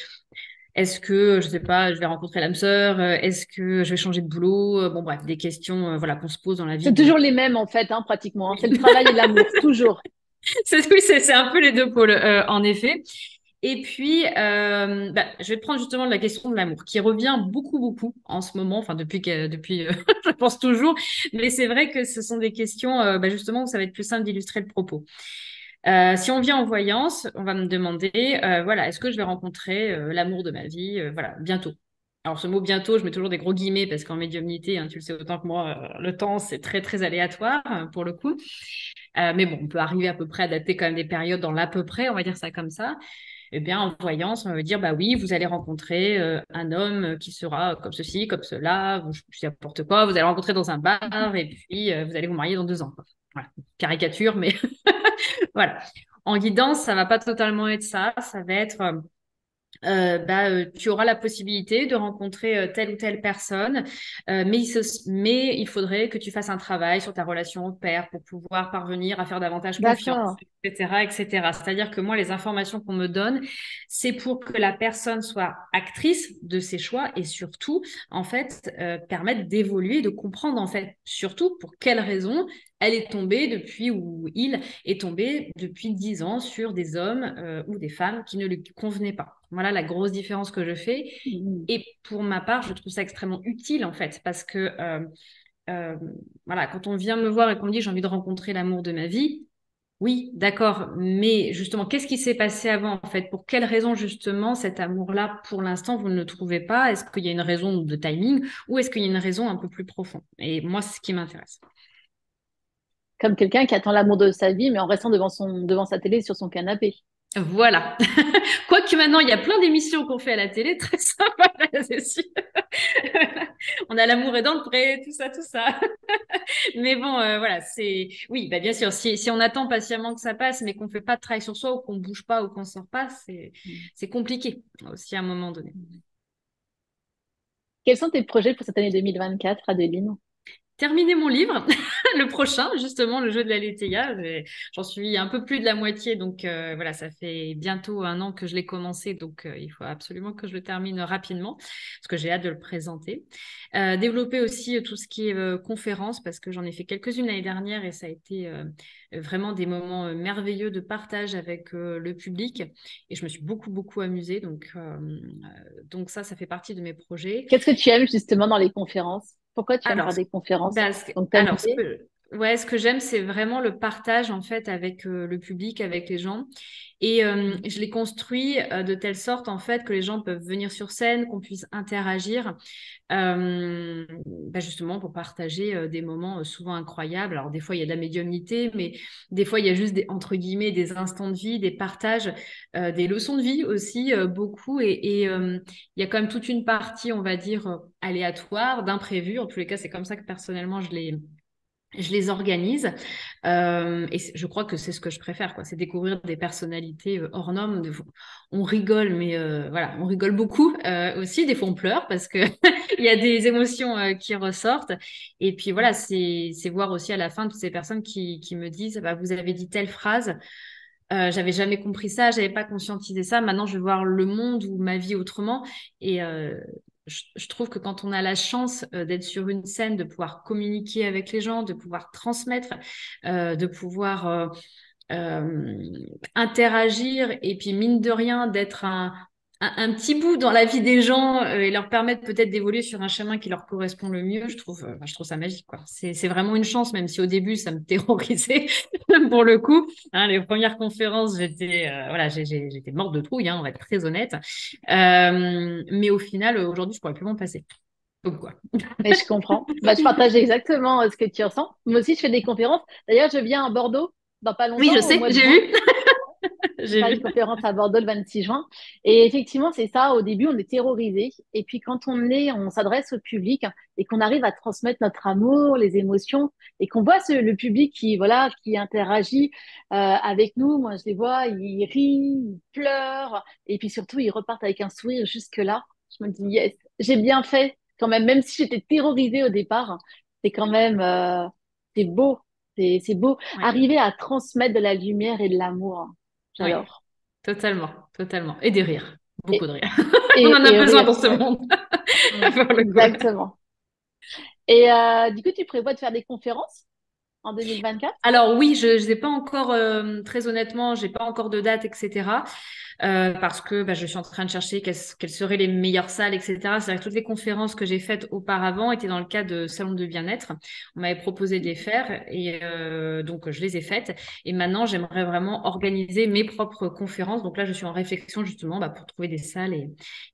est-ce que, je sais pas, je vais rencontrer l'âme sœur, est-ce que je vais changer de boulot, bon bref, des questions voilà, qu'on se pose dans la vie C'est de... toujours les mêmes en fait, hein, pratiquement, hein. C'est le travail et l'amour, toujours. Oui, c'est un peu les deux pôles, en effet. Et puis, je vais prendre justement la question de l'amour, qui revient beaucoup, beaucoup en ce moment, enfin depuis je pense toujours, mais c'est vrai que ce sont des questions, justement, où ça va être plus simple d'illustrer le propos. Si on vient en voyance, on va me demander, voilà, est-ce que je vais rencontrer l'amour de ma vie, voilà, bientôt. Alors ce mot bientôt, je mets toujours des gros guillemets parce qu'en médiumnité, hein, tu le sais autant que moi, le temps c'est très très aléatoire pour le coup. Mais bon, on peut arriver à peu près à dater quand même des périodes dans l'à peu près, on va dire ça comme ça. Eh bien, en voyance, on va dire, bah oui, vous allez rencontrer un homme qui sera comme ceci, comme cela, je sais n'importe quoi, vous allez rencontrer dans un bar et puis vous allez vous marier dans 2 ans, quoi. Voilà, caricature, mais voilà. En guidance, ça va pas totalement être ça. Ça va être, tu auras la possibilité de rencontrer telle ou telle personne, mais il faudrait que tu fasses un travail sur ta relation au père pour pouvoir parvenir à faire davantage confiance, D'accord. etc., etc. C'est-à-dire que moi, les informations qu'on me donne, c'est pour que la personne soit actrice de ses choix et surtout, en fait, permettre d'évoluer, de comprendre, en fait, surtout pour quelles raisons elle est tombée depuis ou il est tombé depuis 10 ans sur des hommes ou des femmes qui ne lui convenaient pas. Voilà la grosse différence que je fais. Mhm. Et pour ma part, je trouve ça extrêmement utile en fait, parce que euh, voilà, quand on vient me voir et qu'on me dit j'ai envie de rencontrer l'amour de ma vie, oui, d'accord, mais justement, qu'est-ce qui s'est passé avant en fait? Pour quelle raison justement cet amour-là, pour l'instant, vous ne le trouvez pas? Est-ce qu'il y a une raison de timing ou est-ce qu'il y a une raison un peu plus profonde? Et moi, c'est ce qui m'intéresse. Comme quelqu'un qui attend l'amour de sa vie, mais en restant devant sa télé sur son canapé. Voilà. Quoique maintenant, il y a plein d'émissions qu'on fait à la télé, très sympa, c'est sûr. On a l'amour est dans le pré, tout ça, tout ça. Mais bon, voilà, c'est... Oui, bah, bien sûr, si on attend patiemment que ça passe, mais qu'on fait pas de travail sur soi ou qu'on bouge pas ou qu'on sort pas, c'est compliqué aussi à un moment donné. Quels sont tes projets pour cette année 2024, Adeline? Terminer mon livre, le prochain, justement, le jeu de la Laïtia. J'en suis un peu plus de la moitié, donc voilà, ça fait bientôt 1 an que je l'ai commencé, donc il faut absolument que je le termine rapidement, parce que j'ai hâte de le présenter. Développer aussi tout ce qui est conférences, parce que j'en ai fait quelques-unes l'année dernière et ça a été vraiment des moments merveilleux de partage avec le public, et je me suis beaucoup, beaucoup amusée, donc ça fait partie de mes projets. Qu'est-ce que tu aimes justement dans les conférences? Pourquoi tu aimes Alors, faire des conférences? Donc, t'as une alors idée? ce que j'aime, c'est vraiment le partage en fait avec le public, avec les gens. Et je l'ai construit de telle sorte en fait que les gens peuvent venir sur scène, qu'on puisse interagir, justement pour partager des moments souvent incroyables. Alors des fois il y a de la médiumnité, mais des fois il y a juste des, entre guillemets des instants de vie, des partages, des leçons de vie aussi beaucoup. Et il y a quand même toute une partie, on va dire aléatoire, d'imprévu. En tous les cas, c'est comme ça que personnellement je les organise je crois que c'est ce que je préfère, quoi. C'est découvrir des personnalités hors normes. On rigole, mais voilà, on rigole beaucoup aussi. Des fois, on pleure parce que il y a des émotions qui ressortent. Et puis voilà, c'est voir aussi à la fin toutes ces personnes qui me disent, bah, vous avez dit telle phrase. J'avais jamais compris ça, j'avais pas conscientisé ça. Maintenant, je vais voir le monde ou ma vie autrement. Et je trouve que quand on a la chance d'être sur une scène, de pouvoir communiquer avec les gens, de pouvoir transmettre, de pouvoir interagir, et puis mine de rien, d'être un petit bout dans la vie des gens et leur permettre peut-être d'évoluer sur un chemin qui leur correspond le mieux, je trouve ça magique, quoi. C'est vraiment une chance, même si au début, ça me terrorisait pour le coup. Hein, les premières conférences, voilà, j'étais morte de trouille, hein, on va être très honnête. Mais au final, aujourd'hui, je pourrais plus m'en passer. Donc, quoi. Mais je comprends. Bah, je partage exactement ce que tu ressens. Moi aussi, je fais des conférences. D'ailleurs, je viens à Bordeaux dans pas Oui, je longtemps, au sais, mois de j'ai juin. vu. Je vais J'ai faire une vu. conférence à Bordeaux le 26 juin. Et effectivement, c'est ça. Au début, on est terrorisé. Et puis, on s'adresse au public et qu'on arrive à transmettre notre amour, les émotions, et qu'on voit le public qui, voilà, qui interagit avec nous. Moi, je les vois, ils rient, ils pleurent. Et puis surtout, ils repartent avec un sourire jusque-là. Je me dis, yes, j'ai bien fait quand même si j'étais terrorisée au départ. C'est quand même, c'est beau. C'est beau. Ouais, Arriver à transmettre de la lumière et de l'amour. ouais, J'adore. totalement, totalement. Et des rires, beaucoup Et, de rires. On en a et besoin rire, dans ce ouais. monde, Mm, pour le coup. exactement. Et du coup, tu prévois de faire des conférences? en 2024? Alors oui, je n'ai pas encore, très honnêtement, j'ai pas encore de date, etc. Parce que je suis en train de chercher quelles seraient les meilleures salles, etc. C'est-à-dire que toutes les conférences que j'ai faites auparavant étaient dans le cadre de salons de bien-être. On m'avait proposé de les faire et donc je les ai faites. Et maintenant, j'aimerais vraiment organiser mes propres conférences. Donc là, je suis en réflexion justement pour trouver des salles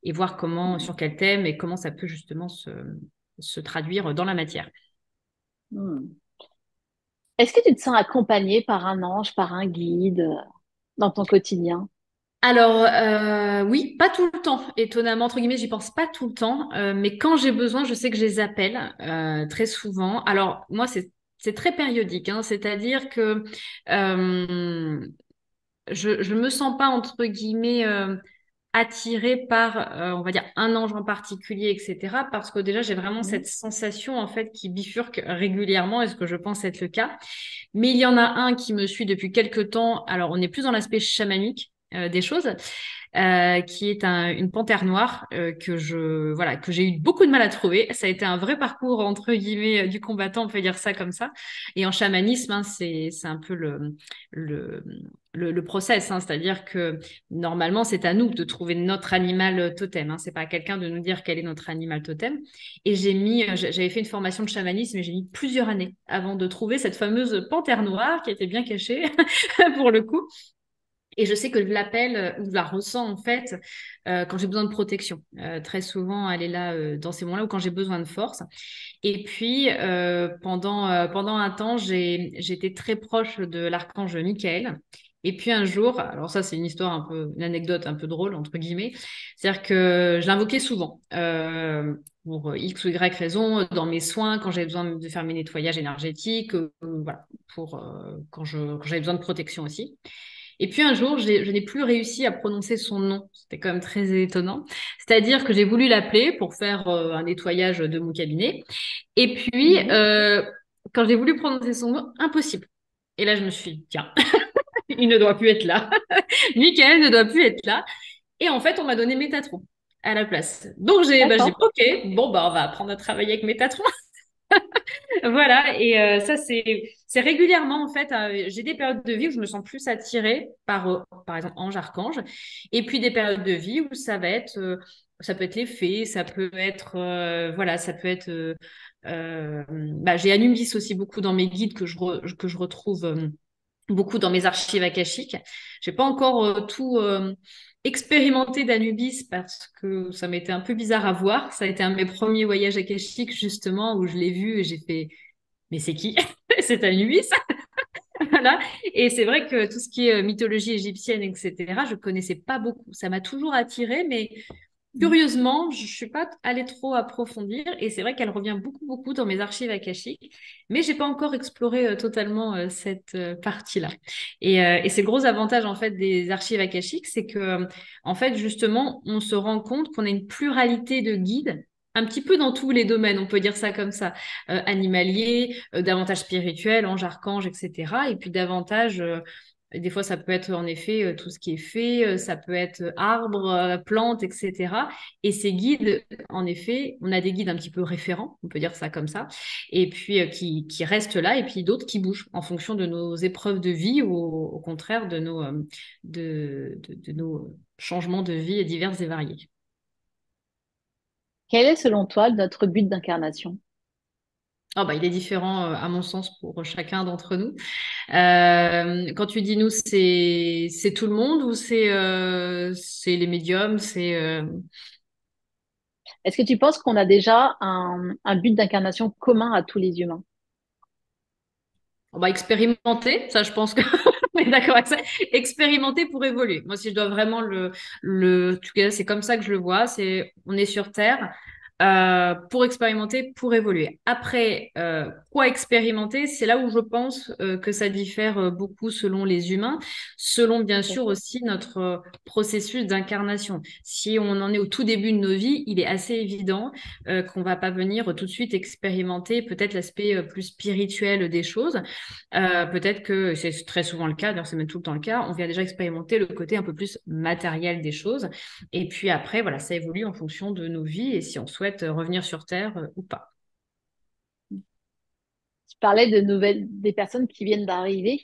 et voir comment, sur quel thème et comment ça peut justement se traduire dans la matière. Hmm. Est-ce que tu te sens accompagné par un ange, par un guide dans ton quotidien? Alors, oui, pas tout le temps, étonnamment, entre guillemets, j'y pense pas tout le temps, mais quand j'ai besoin, je sais que je les appelle très souvent. Alors, moi, c'est très périodique, hein, c'est-à-dire que euh, je me sens pas, entre guillemets, attirée par, on va dire, un ange en particulier, etc., parce que déjà, j'ai vraiment Mhm. cette sensation, en fait, qui bifurque régulièrement, et ce que je pense être le cas. Mais il y en a un qui me suit depuis quelques temps. Alors, on est plus dans l'aspect chamanique des choses, qui est une panthère noire que j'ai eu beaucoup de mal à trouver. Ça a été un vrai parcours entre guillemets du combattant, on peut dire ça comme ça. Et en chamanisme, hein, c'est un peu le le process, hein, c'est-à-dire que normalement, c'est à nous de trouver notre animal totem. Hein, c'est pas à quelqu'un de nous dire quel est notre animal totem. Et j'avais fait une formation de chamanisme et j'ai mis plusieurs années avant de trouver cette fameuse panthère noire qui était bien cachée pour le coup. Et je sais que je l'appelle ou je la ressens en fait quand j'ai besoin de protection. Très souvent, elle est là dans ces moments-là ou quand j'ai besoin de force. Et puis, pendant un temps, j'étais très proche de l'archange Michael. Et puis un jour, alors ça c'est une histoire un peu, une anecdote un peu drôle entre guillemets, c'est-à-dire que je l'invoquais souvent pour X ou Y raison dans mes soins quand j'avais besoin de faire mes nettoyages énergétiques, voilà, quand j'avais besoin de protection aussi. Et puis un jour, je n'ai plus réussi à prononcer son nom. C'était quand même très étonnant. C'est-à-dire que j'ai voulu l'appeler pour faire un nettoyage de mon cabinet. Et puis, Mhm. quand j'ai voulu prononcer son nom, impossible. Et là, je me suis dit, tiens, il ne doit plus être là. Michael ne doit plus être là. Et en fait, on m'a donné Métatron à la place. Donc, j'ai dit, D'accord. OK, bon, on va apprendre à travailler avec Métatron. Voilà, et ça, c'est régulièrement, en fait, j'ai des périodes de vie où je me sens plus attirée par exemple, ange, archange, et puis des périodes de vie où ça peut être les fées, ça peut être, voilà, ça peut être, j'ai Anubis aussi beaucoup dans mes guides que je retrouve beaucoup dans mes archives akashiques. J'ai pas encore tout expérimenté d'Anubis parce que ça m'était un peu bizarre à voir. Ça a été un de mes premiers voyages akashiques justement où je l'ai vu et j'ai fait mais c'est qui? C'est Anubis. Voilà. Et c'est vrai que tout ce qui est mythologie égyptienne, etc., je connaissais pas beaucoup. Ça m'a toujours attirée, mais curieusement, je suis pas allée trop approfondir et c'est vrai qu'elle revient beaucoup, beaucoup dans mes archives akashiques, mais j'ai pas encore exploré totalement cette partie-là. Et c'est le gros avantage en fait des archives akashiques, c'est que en fait justement, on se rend compte qu'on a une pluralité de guides. Un petit peu dans tous les domaines, on peut dire ça comme ça, animalier, davantage spirituel, ange, archange, etc. Et puis davantage des fois, ça peut être en effet tout ce qui est fait, ça peut être arbres, plantes, etc. Et ces guides, en effet, on a des guides un petit peu référents, on peut dire ça comme ça, et puis qui restent là, et puis d'autres qui bougent en fonction de nos épreuves de vie ou au contraire de nos changements de vie divers et variés. Quel est selon toi notre but d'incarnation? Ah bah, il est différent, à mon sens, pour chacun d'entre nous. Quand tu dis nous, c'est tout le monde ou c'est les médiums, Est-ce que tu penses qu'on a déjà un but d'incarnation commun à tous les humains? on va expérimenter. Ça, je pense que on est d'accord avec ça. Expérimenter pour évoluer. Moi, si je dois vraiment en tout cas, c'est comme ça que je le vois. On est sur Terre. Pour expérimenter, pour évoluer. Après, quoi expérimenter? C'est là où je pense que ça diffère beaucoup selon les humains, selon bien Tout à sûr fait. aussi notre processus d'incarnation. Si on en est au tout début de nos vies, il est assez évident qu'on va pas venir tout de suite expérimenter peut-être l'aspect plus spirituel des choses. Peut-être que c'est très souvent le cas, d'ailleurs c'est même tout le temps le cas, on vient déjà expérimenter le côté un peu plus matériel des choses. Et puis après, voilà, ça évolue en fonction de nos vies et si on souhaite revenir sur Terre ou pas. Tu parlais des personnes qui viennent d'arriver.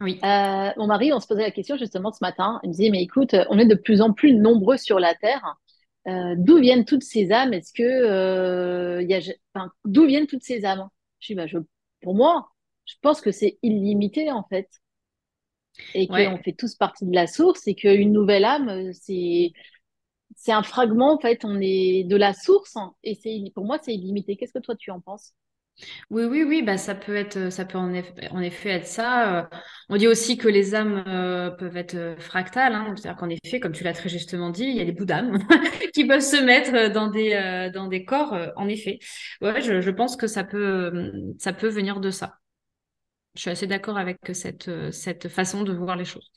Oui. Mon mari, on se posait la question justement ce matin. Il me disait, mais écoute, on est de plus en plus nombreux sur la Terre. D'où viennent toutes ces âmes? Est-ce que, enfin, d'où viennent toutes ces âmes? Je dis, pour moi, je pense que c'est illimité en fait, et qu'on Ouais. fait tous partie de la source, et qu'une nouvelle âme, c'est un fragment en fait. On est de la source, hein, et pour moi, c'est illimité. Qu'est-ce que toi tu en penses? Oui, oui, oui, bah ça peut en effet être ça. On dit aussi que les âmes peuvent être fractales, hein. C'est-à-dire qu'en effet, comme tu l'as très justement dit, il y a des bouts d'âme qui peuvent se mettre dans des corps. En effet, ouais, je pense que ça peut venir de ça. Je suis assez d'accord avec cette façon de voir les choses.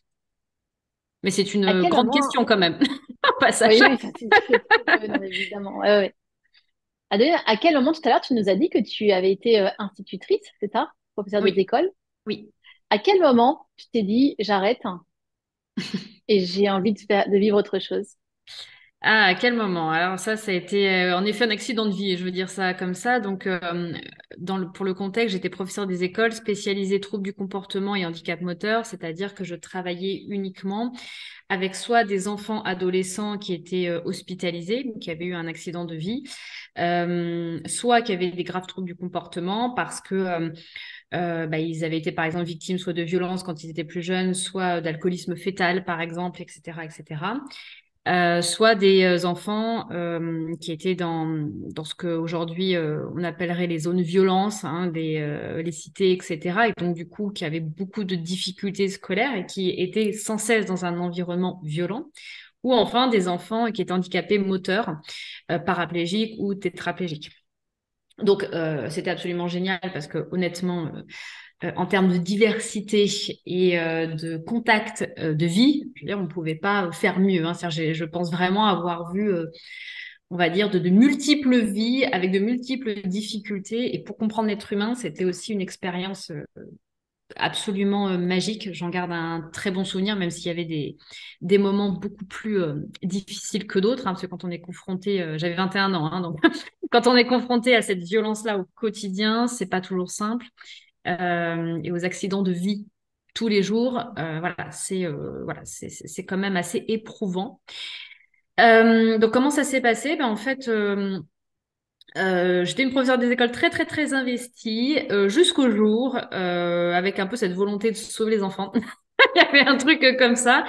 Mais c'est À une quel grande moment? question quand même, au passage. Oui, oui, ça c'est sûr. Ouais, non, évidemment. Ouais, ouais. À quel moment tout à l'heure tu nous as dit que tu avais été institutrice, c'est ça? Professeur des Oui, écoles? oui. À quel moment tu t'es dit j'arrête, hein, et j'ai envie de vivre autre chose? Ah, à quel moment? Alors ça a été en effet un accident de vie, je veux dire ça comme ça. Donc, pour le contexte, j'étais professeure des écoles spécialisée troubles du comportement et handicap moteur, c'est-à-dire que je travaillais uniquement avec soit des enfants adolescents qui étaient hospitalisés, qui avaient eu un accident de vie, soit qui avaient des graves troubles du comportement parce que ils avaient été par exemple victimes soit de violences quand ils étaient plus jeunes, soit d'alcoolisme fœtal par exemple, etc., etc. Soit des enfants qui étaient dans ce qu'aujourd'hui on appellerait les zones violence, hein, les cités, etc. Et donc du coup qui avaient beaucoup de difficultés scolaires et qui étaient sans cesse dans un environnement violent. Ou enfin des enfants qui étaient handicapés moteurs, paraplégiques ou tétraplégiques. Donc c'était absolument génial parce que honnêtement, en termes de diversité et de contact de vie, je veux dire, on ne pouvait pas faire mieux, hein. Je pense vraiment avoir vu, on va dire, de multiples vies avec de multiples difficultés. Et pour comprendre l'être humain, c'était aussi une expérience absolument magique. J'en garde un très bon souvenir, même s'il y avait des moments beaucoup plus difficiles que d'autres, hein, parce que quand on est confronté, j'avais 21 ans, hein, donc quand on est confronté à cette violence-là au quotidien, c'est pas toujours simple et aux accidents de vie tous les jours, voilà, c'est quand même assez éprouvant. Donc comment ça s'est passé? Ben, en fait, j'étais une professeure des écoles très très très investie jusqu'au jour avec un peu cette volonté de sauver les enfants. Il y avait un truc comme ça.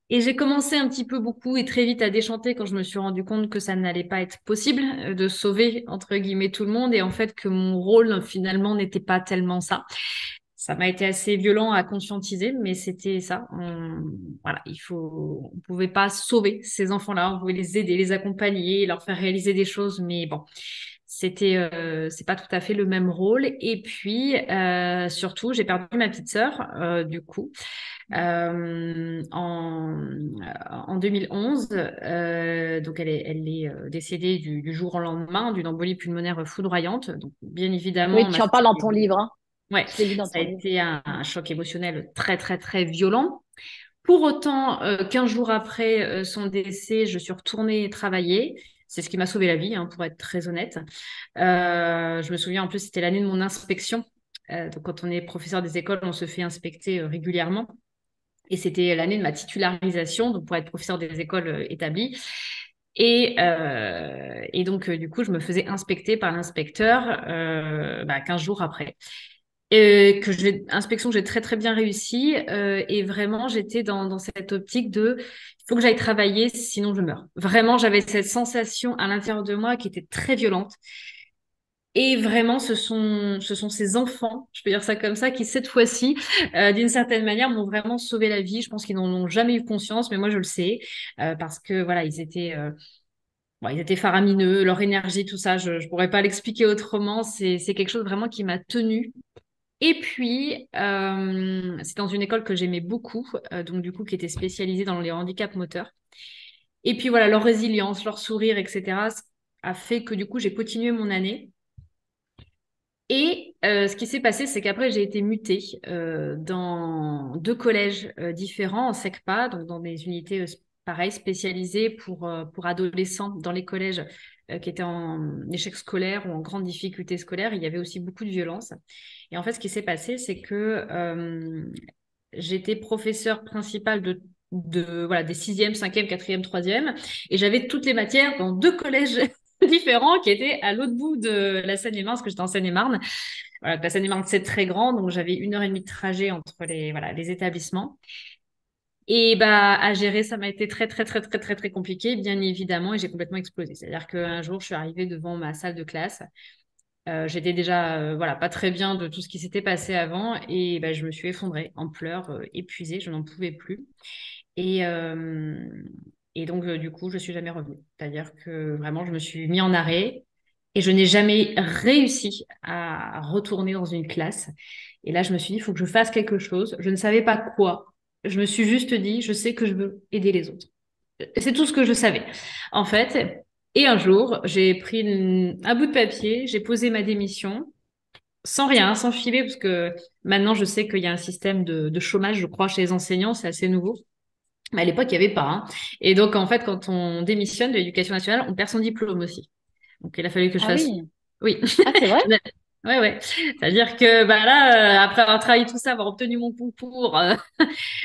Et j'ai commencé un petit peu beaucoup et très vite à déchanter quand je me suis rendu compte que ça n'allait pas être possible de sauver, entre guillemets, tout le monde et en fait que mon rôle finalement n'était pas tellement ça. Ça m'a été assez violent à conscientiser, mais c'était ça. Voilà, on pouvait pas sauver ces enfants-là, on pouvait les aider, les accompagner, leur faire réaliser des choses, mais bon, c'est pas tout à fait le même rôle. Et puis, surtout, j'ai perdu ma petite sœur, du coup, euh, en, en 2011. Donc, elle est décédée du jour au lendemain d'une embolie pulmonaire foudroyante. Donc, bien Oui, évidemment, tu en parles dans ton livre, hein. ouais, Je l'ai lu dans ça a ton livre. été un choc émotionnel très, très, très violent. Pour autant, 15 jours après son décès, je suis retournée travailler. C'est ce qui m'a sauvé la vie, hein, pour être très honnête. Je me souviens, en plus, c'était l'année de mon inspection. Donc, quand on est professeur des écoles, on se fait inspecter régulièrement. Et c'était l'année de ma titularisation, donc pour être professeur des écoles établies. Et donc, du coup, je me faisais inspecter par l'inspecteur 15 jours après. Inspection que j'ai très très bien réussi et vraiment j'étais dans cette optique de il faut que j'aille travailler sinon je meurs. Vraiment j'avais cette sensation à l'intérieur de moi qui était très violente et vraiment ce sont ces enfants, je peux dire ça comme ça, qui cette fois-ci d'une certaine manière m'ont vraiment sauvé la vie. Je pense qu'ils n'en ont jamais eu conscience mais moi je le sais parce que voilà ils étaient faramineux, leur énergie, tout ça, je ne pourrais pas l'expliquer autrement. C'est quelque chose vraiment qui m'a tenue et puis, c'est dans une école que j'aimais beaucoup, donc du coup, qui était spécialisée dans les handicaps moteurs. Et puis voilà, leur résilience, leur sourire, etc., a fait que du coup, j'ai continué mon année. Et ce qui s'est passé, c'est qu'après, j'ai été mutée dans deux collèges différents en SECPA, donc dans des unités pareil, spécialisée pour adolescents dans les collèges qui étaient en échec scolaire ou en grande difficulté scolaire. Il y avait aussi beaucoup de violence. Et en fait, ce qui s'est passé, c'est que j'étais professeure principale voilà, des 6e, 5e, 4e, 3e. Et j'avais toutes les matières dans 2 collèges différents qui étaient à l'autre bout de la Seine-et-Marne, parce que j'étais en Seine-et-Marne. Voilà, la Seine-et-Marne, c'est très grand, donc j'avais 1 heure et demie de trajet entre les établissements. Et bah, à gérer, ça m'a été très, très, très, très, très, très compliqué, bien évidemment, et j'ai complètement explosé. C'est-à-dire qu'un jour, je suis arrivée devant ma salle de classe. J'étais déjà voilà, pas très bien de tout ce qui s'était passé avant, et bah, je me suis effondrée en pleurs, épuisée, je n'en pouvais plus. Et, euh, et donc, du coup, je suis jamais revenue. C'est-à-dire que vraiment, je me suis mis en arrêt et je n'ai jamais réussi à retourner dans une classe. Et là, je me suis dit, il faut que je fasse quelque chose. Je ne savais pas quoi. Je me suis juste dit, je sais que je veux aider les autres. C'est tout ce que je savais, en fait. Et un jour, j'ai pris un bout de papier, j'ai posé ma démission, sans rien, sans filer, parce que maintenant, je sais qu'il y a un système de chômage, je crois, chez les enseignants, c'est assez nouveau. Mais à l'époque, il n'y avait pas, hein. Et donc, en fait, quand on démissionne de l'éducation nationale, on perd son diplôme aussi. Donc, il a fallu que je Ah fasse. oui. Oui. Ah, c'est vrai? Ouais, ouais. C'est-à-dire que bah là, après avoir travaillé tout ça, avoir obtenu mon concours,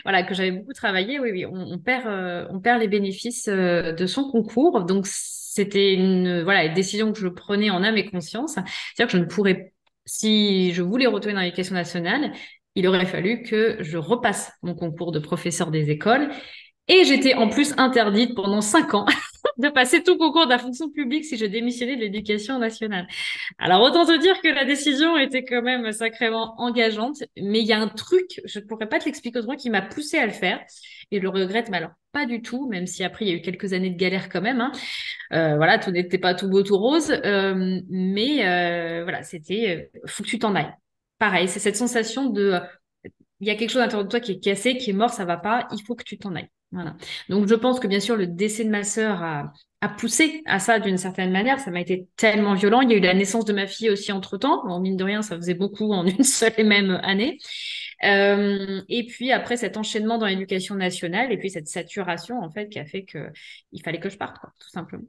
voilà, que j'avais beaucoup travaillé, oui, oui, on perd les bénéfices de son concours. Donc, c'était voilà, une décision que je prenais en âme et conscience. C'est-à-dire que je ne pourrais, si je voulais retourner dans l'éducation nationale, il aurait fallu que je repasse mon concours de professeur des écoles. Et j'étais en plus interdite pendant 5 ans de passer tout concours de la fonction publique si je démissionnais de l'éducation nationale. Alors, autant te dire que la décision était quand même sacrément engageante, mais il y a un truc, je ne pourrais pas te l'expliquer autrement, qui m'a poussée à le faire. Et je le regrette, mais alors pas du tout, même si après il y a eu quelques années de galère quand même, hein. Voilà, tout n'était pas tout beau, tout rose, mais voilà, c'était faut que tu t'en ailles. Pareil, c'est cette sensation de il y a quelque chose à l'intérieur de toi qui est cassé, qui est mort, ça va pas, il faut que tu t'en ailles. Voilà. Donc je pense que bien sûr le décès de ma sœur a poussé à ça d'une certaine manière. Ça m'a été tellement violent. Il y a eu la naissance de ma fille aussi entre-temps. Bon, mine de rien, ça faisait beaucoup en une seule et même année. Et puis après cet enchaînement dans l'éducation nationale et puis cette saturation en fait qui a fait que il fallait que je parte, quoi, tout simplement.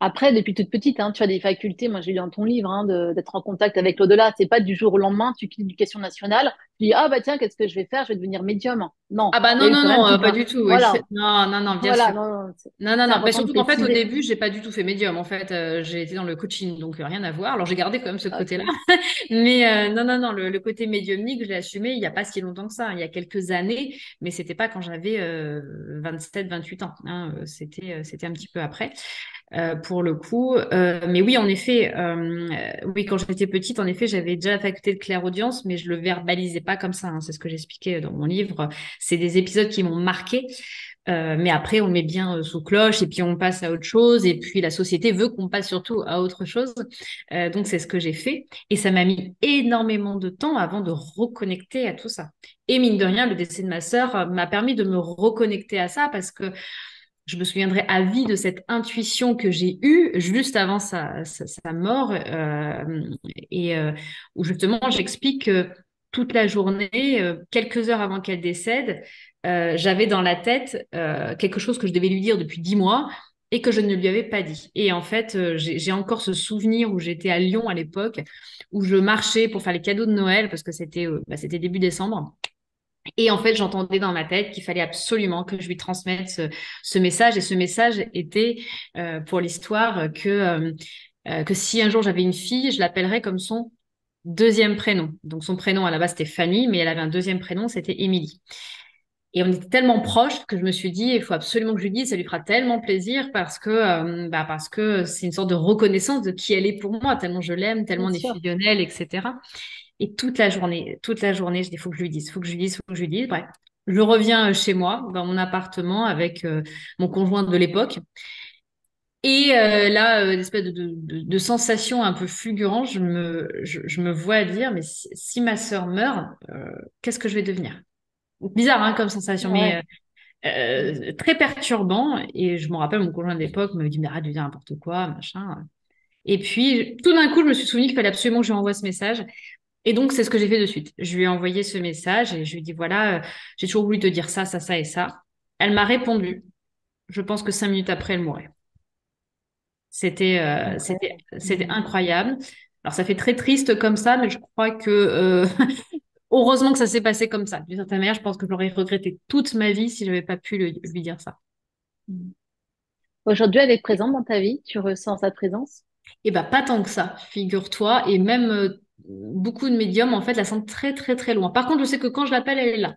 Après, depuis toute petite, hein, tu as des facultés. Moi, j'ai lu dans ton livre hein, d'être en contact avec l'au-delà. C'est pas du jour au lendemain, tu quittes l'éducation nationale. Tu dis, ah bah tiens, qu'est-ce que je vais faire? Je vais devenir médium. Non, Ah bah il y non, a eu non, quand même non, tout pas un. du tout, oui. Voilà, Non, non, non, bien voilà, sûr. non, non, Non, non, c'est non. Bah, important de surtout qu'en fait, au préciser. début, j'ai pas du tout fait médium. En fait, j'ai été dans le coaching, donc rien à voir. Alors, j'ai gardé quand même ce côté-là. Ok. Mais non, non, non, le côté médiumnique, je l'ai assumé il y a pas si longtemps que ça, hein, il y a quelques années, mais c'était pas quand j'avais 27, 28 ans, hein, c'était un petit peu après. Pour le coup. Mais oui, en effet, oui, quand j'étais petite, en effet, j'avais déjà la faculté de clairaudience, mais je le verbalisais pas comme ça, hein. C'est ce que j'expliquais dans mon livre. C'est des épisodes qui m'ont marqué. Mais après, on met bien sous cloche et puis on passe à autre chose. Et puis la société veut qu'on passe surtout à autre chose. Donc c'est ce que j'ai fait. Et ça m'a mis énormément de temps avant de reconnecter à tout ça. Et mine de rien, le décès de ma sœur m'a permis de me reconnecter à ça parce que je me souviendrai à vie de cette intuition que j'ai eue juste avant sa mort, et où justement j'explique que toute la journée, quelques heures avant qu'elle décède, j'avais dans la tête quelque chose que je devais lui dire depuis 10 mois et que je ne lui avais pas dit. Et en fait, j'ai encore ce souvenir où j'étais à Lyon à l'époque, où je marchais pour faire les cadeaux de Noël, parce que c'était début décembre. Et en fait, j'entendais dans ma tête qu'il fallait absolument que je lui transmette ce message. Et ce message était, pour l'histoire, que si un jour j'avais une fille, je l'appellerais comme son deuxième prénom. Donc son prénom à la base c'était Fanny, mais elle avait un deuxième prénom, c'était Émilie. Et on était tellement proches que je me suis dit, il faut absolument que je lui dise, ça lui fera tellement plaisir parce que c'est une sorte de reconnaissance de qui elle est pour moi, tellement je l'aime, tellement Bien on est sûr. fusionnels, etc. Et toute la journée, je dis, il faut que je lui dise, il faut que je lui dise, il faut que je lui dise. Bref, je reviens chez moi, dans mon appartement, avec mon conjoint de l'époque. Et là, une espèce de sensation un peu fulgurante, je me vois dire, mais si ma sœur meurt, qu'est-ce que je vais devenir? Bizarre, hein, comme sensation, mais Ouais. très perturbant. Et je me rappelle, mon conjoint de l'époque me dit, mais arrête de dire n'importe quoi, machin. Et puis, tout d'un coup, je me suis souvenu qu'il fallait absolument que je lui envoie ce message. Et donc, c'est ce que j'ai fait de suite. Je lui ai envoyé ce message et je lui ai dit, voilà, j'ai toujours voulu te dire ça, ça, ça et ça. Elle m'a répondu. Je pense que 5 minutes après, elle mourait. Incroyable. C'était incroyable. Alors, ça fait très triste comme ça, mais je crois que heureusement que ça s'est passé comme ça. D'une certaine manière, je pense que j'aurais regretté toute ma vie si j'avais pas pu lui dire ça. Mm. Aujourd'hui, elle est présente dans ta vie? Tu ressens sa présence? Et bah pas tant que ça, figure-toi. Et même beaucoup de médiums, en fait, la sentent très, très, très loin. Par contre, je sais que quand je l'appelle, elle est là.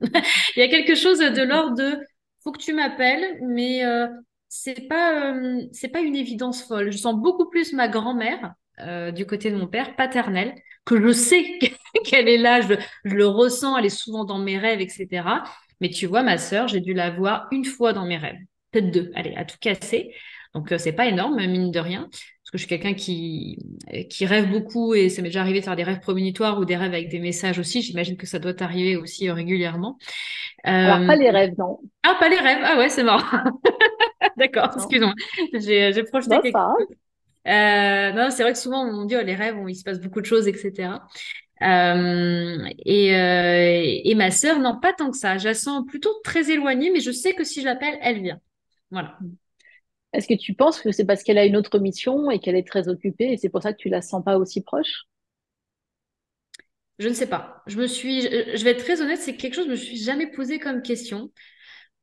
Il y a quelque chose de l'ordre de faut que tu m'appelles, mais c'est pas une évidence folle. Je sens beaucoup plus ma grand-mère du côté de mon père, paternelle, que je sais qu'elle est là, je le ressens, elle est souvent dans mes rêves, etc. Mais tu vois, ma sœur, j'ai dû la voir une fois dans mes rêves, peut-être deux, allez, à tout casser. Donc, c'est pas énorme, mine de rien, parce que je suis quelqu'un qui rêve beaucoup et ça m'est déjà arrivé de faire des rêves prémonitoires ou des rêves avec des messages aussi. J'imagine que ça doit t'arriver aussi régulièrement. Alors, Euh, pas les rêves, non. Ah, pas les rêves. Ah ouais, c'est marrant. D'accord, Non. excuse-moi. J'ai projeté Non, c'est quelque pas grave. chose. Non, c'est vrai que souvent on dit oh, les rêves, il se passe beaucoup de choses, etc. Et ma sœur, non, pas tant que ça. Je la sens plutôt très éloignée, mais je sais que si je l'appelle, elle vient. Voilà. Est-ce que tu penses que c'est parce qu'elle a une autre mission et qu'elle est très occupée et c'est pour ça que tu la sens pas aussi proche? Je ne sais pas. Je vais être très honnête, c'est quelque chose que je me suis jamais posé comme question.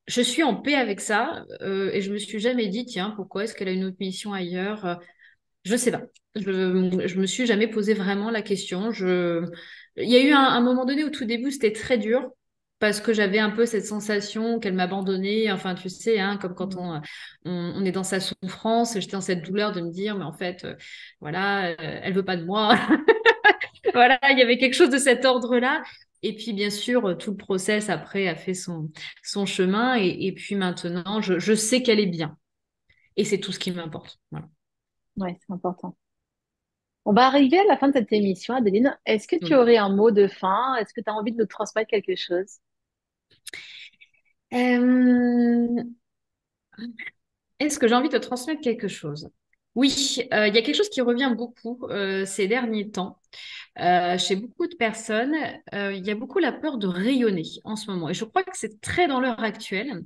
Je suis en paix avec ça et je me suis jamais dit, tiens, pourquoi est-ce qu'elle a une autre mission ailleurs? Je sais pas. Je me suis jamais posé vraiment la question. Il y a eu un moment donné au tout début, c'était très dur parce que j'avais un peu cette sensation qu'elle m'abandonnait. Enfin, tu sais, hein, comme quand Mm. on est dans sa souffrance, j'étais dans cette douleur de me dire, mais en fait, voilà, elle veut pas de moi. Voilà, il y avait quelque chose de cet ordre-là. Et puis, bien sûr, tout le process après a fait son chemin. Et puis maintenant, je sais qu'elle est bien. Et c'est tout ce qui m'importe. Voilà. Ouais, c'est important. On va arriver à la fin de cette émission, Adeline. Est-ce que tu Oui. aurais un mot de fin? Est-ce que tu as envie de nous transmettre quelque chose? Euh, Est-ce que j'ai envie de te transmettre quelque chose? Oui, il y a quelque chose qui revient beaucoup ces derniers temps. Chez beaucoup de personnes, il y a beaucoup la peur de rayonner en ce moment. Et je crois que c'est très dans l'heure actuelle.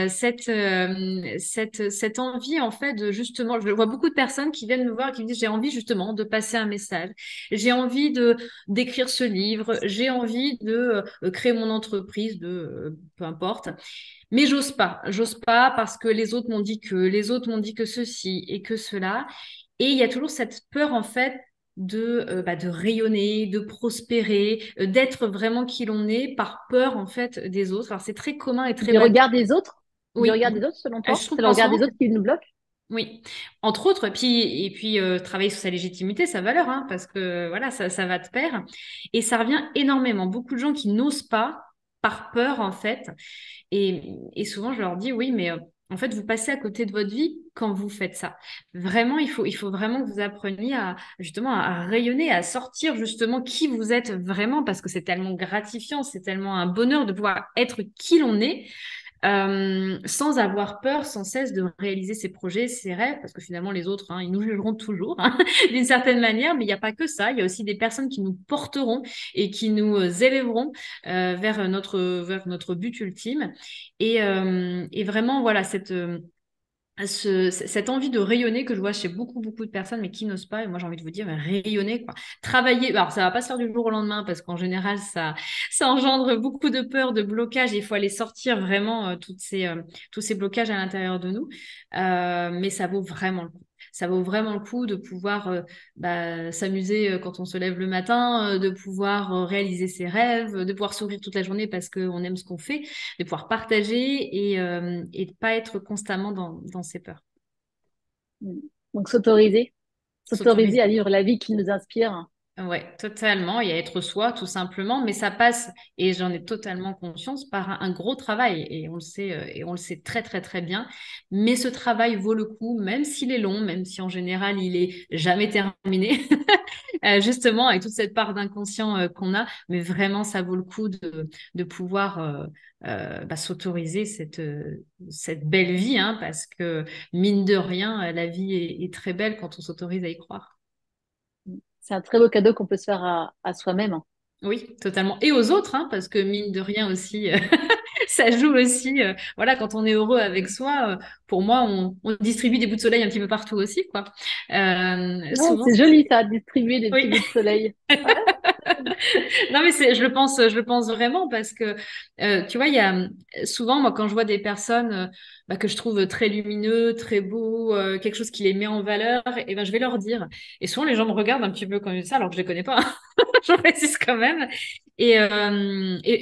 Cette envie, en fait, de justement, je vois beaucoup de personnes qui viennent me voir et qui me disent, j'ai envie justement de passer un message. J'ai envie d'écrire ce livre. J'ai envie de créer mon entreprise, peu importe. Mais j'ose pas. J'ose pas parce que les autres m'ont dit que ceci et que cela. Et il y a toujours cette peur, en fait, de rayonner, de prospérer, d'être vraiment qui l'on est par peur, en fait, des autres. Alors, c'est très commun et très Du bateau. regard des autres? Du Oui, regard des autres, selon je toi? trouve C'est le qu'en ce regard moment, des autres qui nous bloque? oui. Entre autres, et puis travailler sur sa légitimité, sa valeur, hein, parce que voilà, ça va de pair. Et ça revient énormément. Beaucoup de gens qui n'osent pas par peur, en fait. Et souvent, je leur dis, oui, mais en fait, vous passez à côté de votre vie quand vous faites ça. Vraiment, il faut vraiment que vous appreniez à justement à rayonner, à sortir justement qui vous êtes vraiment, parce que c'est tellement gratifiant, c'est tellement un bonheur de pouvoir être qui l'on est sans avoir peur sans cesse de réaliser ses projets, ses rêves, parce que finalement les autres, hein, ils nous jugeront toujours hein, d'une certaine manière, mais il n'y a pas que ça, il y a aussi des personnes qui nous porteront et qui nous élèveront vers notre but ultime. Et vraiment, voilà, cette envie de rayonner que je vois chez beaucoup, beaucoup de personnes, mais qui n'osent pas. Et moi, j'ai envie de vous dire, mais rayonner, quoi. Travailler. Alors, ça va pas se faire du jour au lendemain parce qu'en général, ça engendre beaucoup de peur, de blocage. Et il faut aller sortir vraiment tous ces blocages à l'intérieur de nous. Mais ça vaut vraiment le coup. Ça vaut vraiment le coup de pouvoir s'amuser quand on se lève le matin, de pouvoir réaliser ses rêves, de pouvoir sourire toute la journée parce qu'on aime ce qu'on fait, de pouvoir partager et de pas être constamment dans ses peurs. Mm. Donc, s'autoriser. S'autoriser S'autoriser. à vivre la vie qui nous inspire. Ouais, totalement, et à être soi, tout simplement, mais ça passe, et j'en ai totalement conscience, par un gros travail, et on le sait très, très, très bien, mais ce travail vaut le coup, même s'il est long, même si en général, il est jamais terminé, justement, avec toute cette part d'inconscient qu'on a, mais vraiment, ça vaut le coup de pouvoir s'autoriser cette belle vie, hein, parce que, mine de rien, la vie est très belle quand on s'autorise à y croire. C'est un très beau cadeau qu'on peut se faire à soi-même, hein. Oui, totalement. Et aux autres, hein, parce que mine de rien aussi, ça joue aussi. Voilà, quand on est heureux avec soi, pour moi, on distribue des bouts de soleil un petit peu partout aussi, quoi. Non, Souvent, c'est joli ça, distribuer des petits oui. bouts de soleil. Ouais, Non, mais je le pense vraiment parce que, tu vois, il y a souvent, moi, quand je vois des personnes bah, que je trouve très lumineux, très beaux, quelque chose qui les met en valeur, et ben, je vais leur dire. Et souvent, les gens me regardent un petit peu comme ça, alors que je les connais pas. J'en précise quand même. Et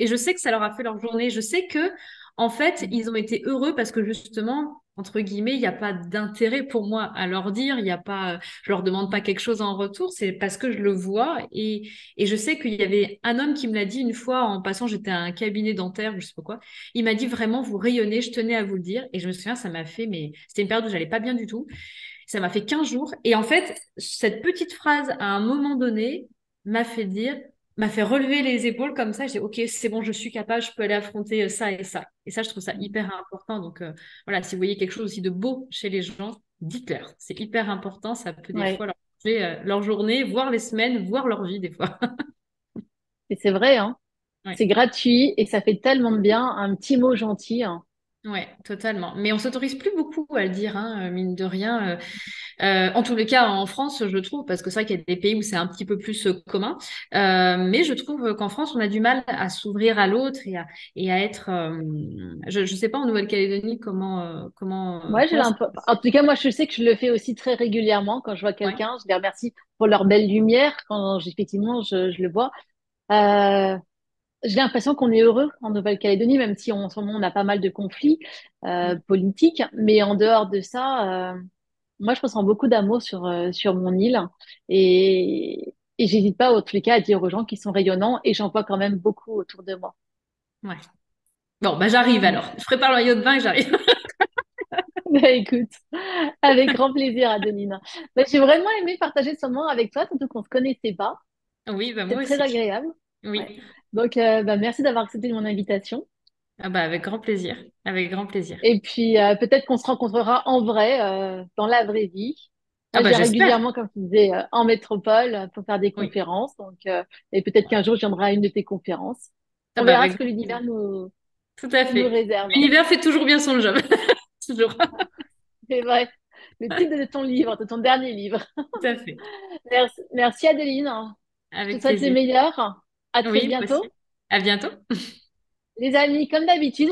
je sais que ça leur a fait leur journée. Je sais que, en fait, ils ont été heureux parce que justement, entre guillemets, il n'y a pas d'intérêt pour moi à leur dire. Il y a pas, je leur demande pas quelque chose en retour. C'est parce que je le vois et je sais qu'il y avait un homme qui me l'a dit une fois en passant, j'étais à un cabinet dentaire, je sais pas quoi. Il m'a dit vraiment, vous rayonnez, je tenais à vous le dire. Et je me souviens, ça m'a fait, mais c'était une période où j'allais pas bien du tout. Ça m'a fait 15 jours. Et en fait, cette petite phrase, à un moment donné, m'a fait dire, m'a fait relever les épaules comme ça. J'ai dit, OK, c'est bon, je suis capable, je peux aller affronter ça et ça. Et ça, je trouve ça hyper important. Donc, voilà, si vous voyez quelque chose aussi de beau chez les gens, dites-leur. C'est hyper important. Ça peut des ouais. fois leur changer, leur journée, voire les semaines, voire leur vie, des fois. Et c'est vrai, hein. Ouais. C'est gratuit et ça fait tellement de bien, un petit mot gentil, hein. Ouais, totalement. Mais on s'autorise plus beaucoup à le dire, hein, mine de rien. En tous les cas, en France, je trouve, parce que c'est vrai qu'il y a des pays où c'est un petit peu plus commun, mais je trouve qu'en France, on a du mal à s'ouvrir à l'autre et à être. Je ne sais pas en Nouvelle-Calédonie Moi, j'ai comment ça. l'impression, en tout cas, moi, je sais que je le fais aussi très régulièrement quand je vois Ouais, quelqu'un. Je les remercie pour leur belle lumière quand effectivement je le vois. Euh, j'ai l'impression qu'on est heureux en Nouvelle-Calédonie, même si en ce moment on a pas mal de conflits politiques. Mais en dehors de ça, moi, je ressens beaucoup d'amour sur mon île et j'hésite pas, en tous les cas, à dire aux gens qu'ils sont rayonnants et j'en vois quand même beaucoup autour de moi. ouais. Bon, bah j'arrive Mm. alors. Je prépare le maillot de bain et j'arrive. Bah, écoute, avec grand plaisir, Adeline. Bah, j'ai vraiment aimé partager ce moment avec toi, surtout qu'on ne se connaissait pas. Oui, bah C'est moi très aussi. agréable. Ouais. Oui. Donc, bah, merci d'avoir accepté mon invitation. Ah bah avec grand plaisir. Avec grand plaisir. Et puis, peut-être qu'on se rencontrera en vrai, dans la vraie vie. Ah Moi, je bah vais j'espère. régulièrement, comme tu disais, en métropole pour faire des Oui. conférences. Donc, et peut-être qu'un jour, je viendrai à une de tes conférences. Ah On bah verra avec ce que grand plaisir. l'univers Tout à nous fait. réserve. L'univers fait toujours bien son job. Toujours. C'est vrai. Le titre de ton livre, de ton dernier livre. Tout à fait. Merci, merci Adeline. Je te Avec souhaite le plaisir. meilleur. À très Oui, moi aussi. bientôt. À bientôt. Les amis, comme d'habitude,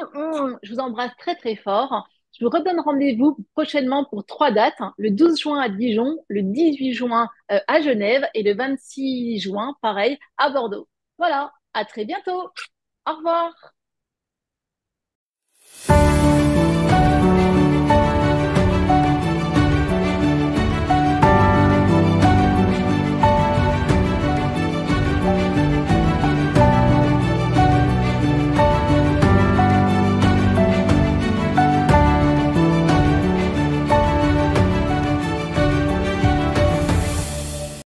je vous embrasse très très fort. Je vous redonne rendez-vous prochainement pour trois dates, hein. Le 12 juin à Dijon, le 18 juin à Genève et le 26 juin, pareil, à Bordeaux. Voilà, à très bientôt. Au revoir.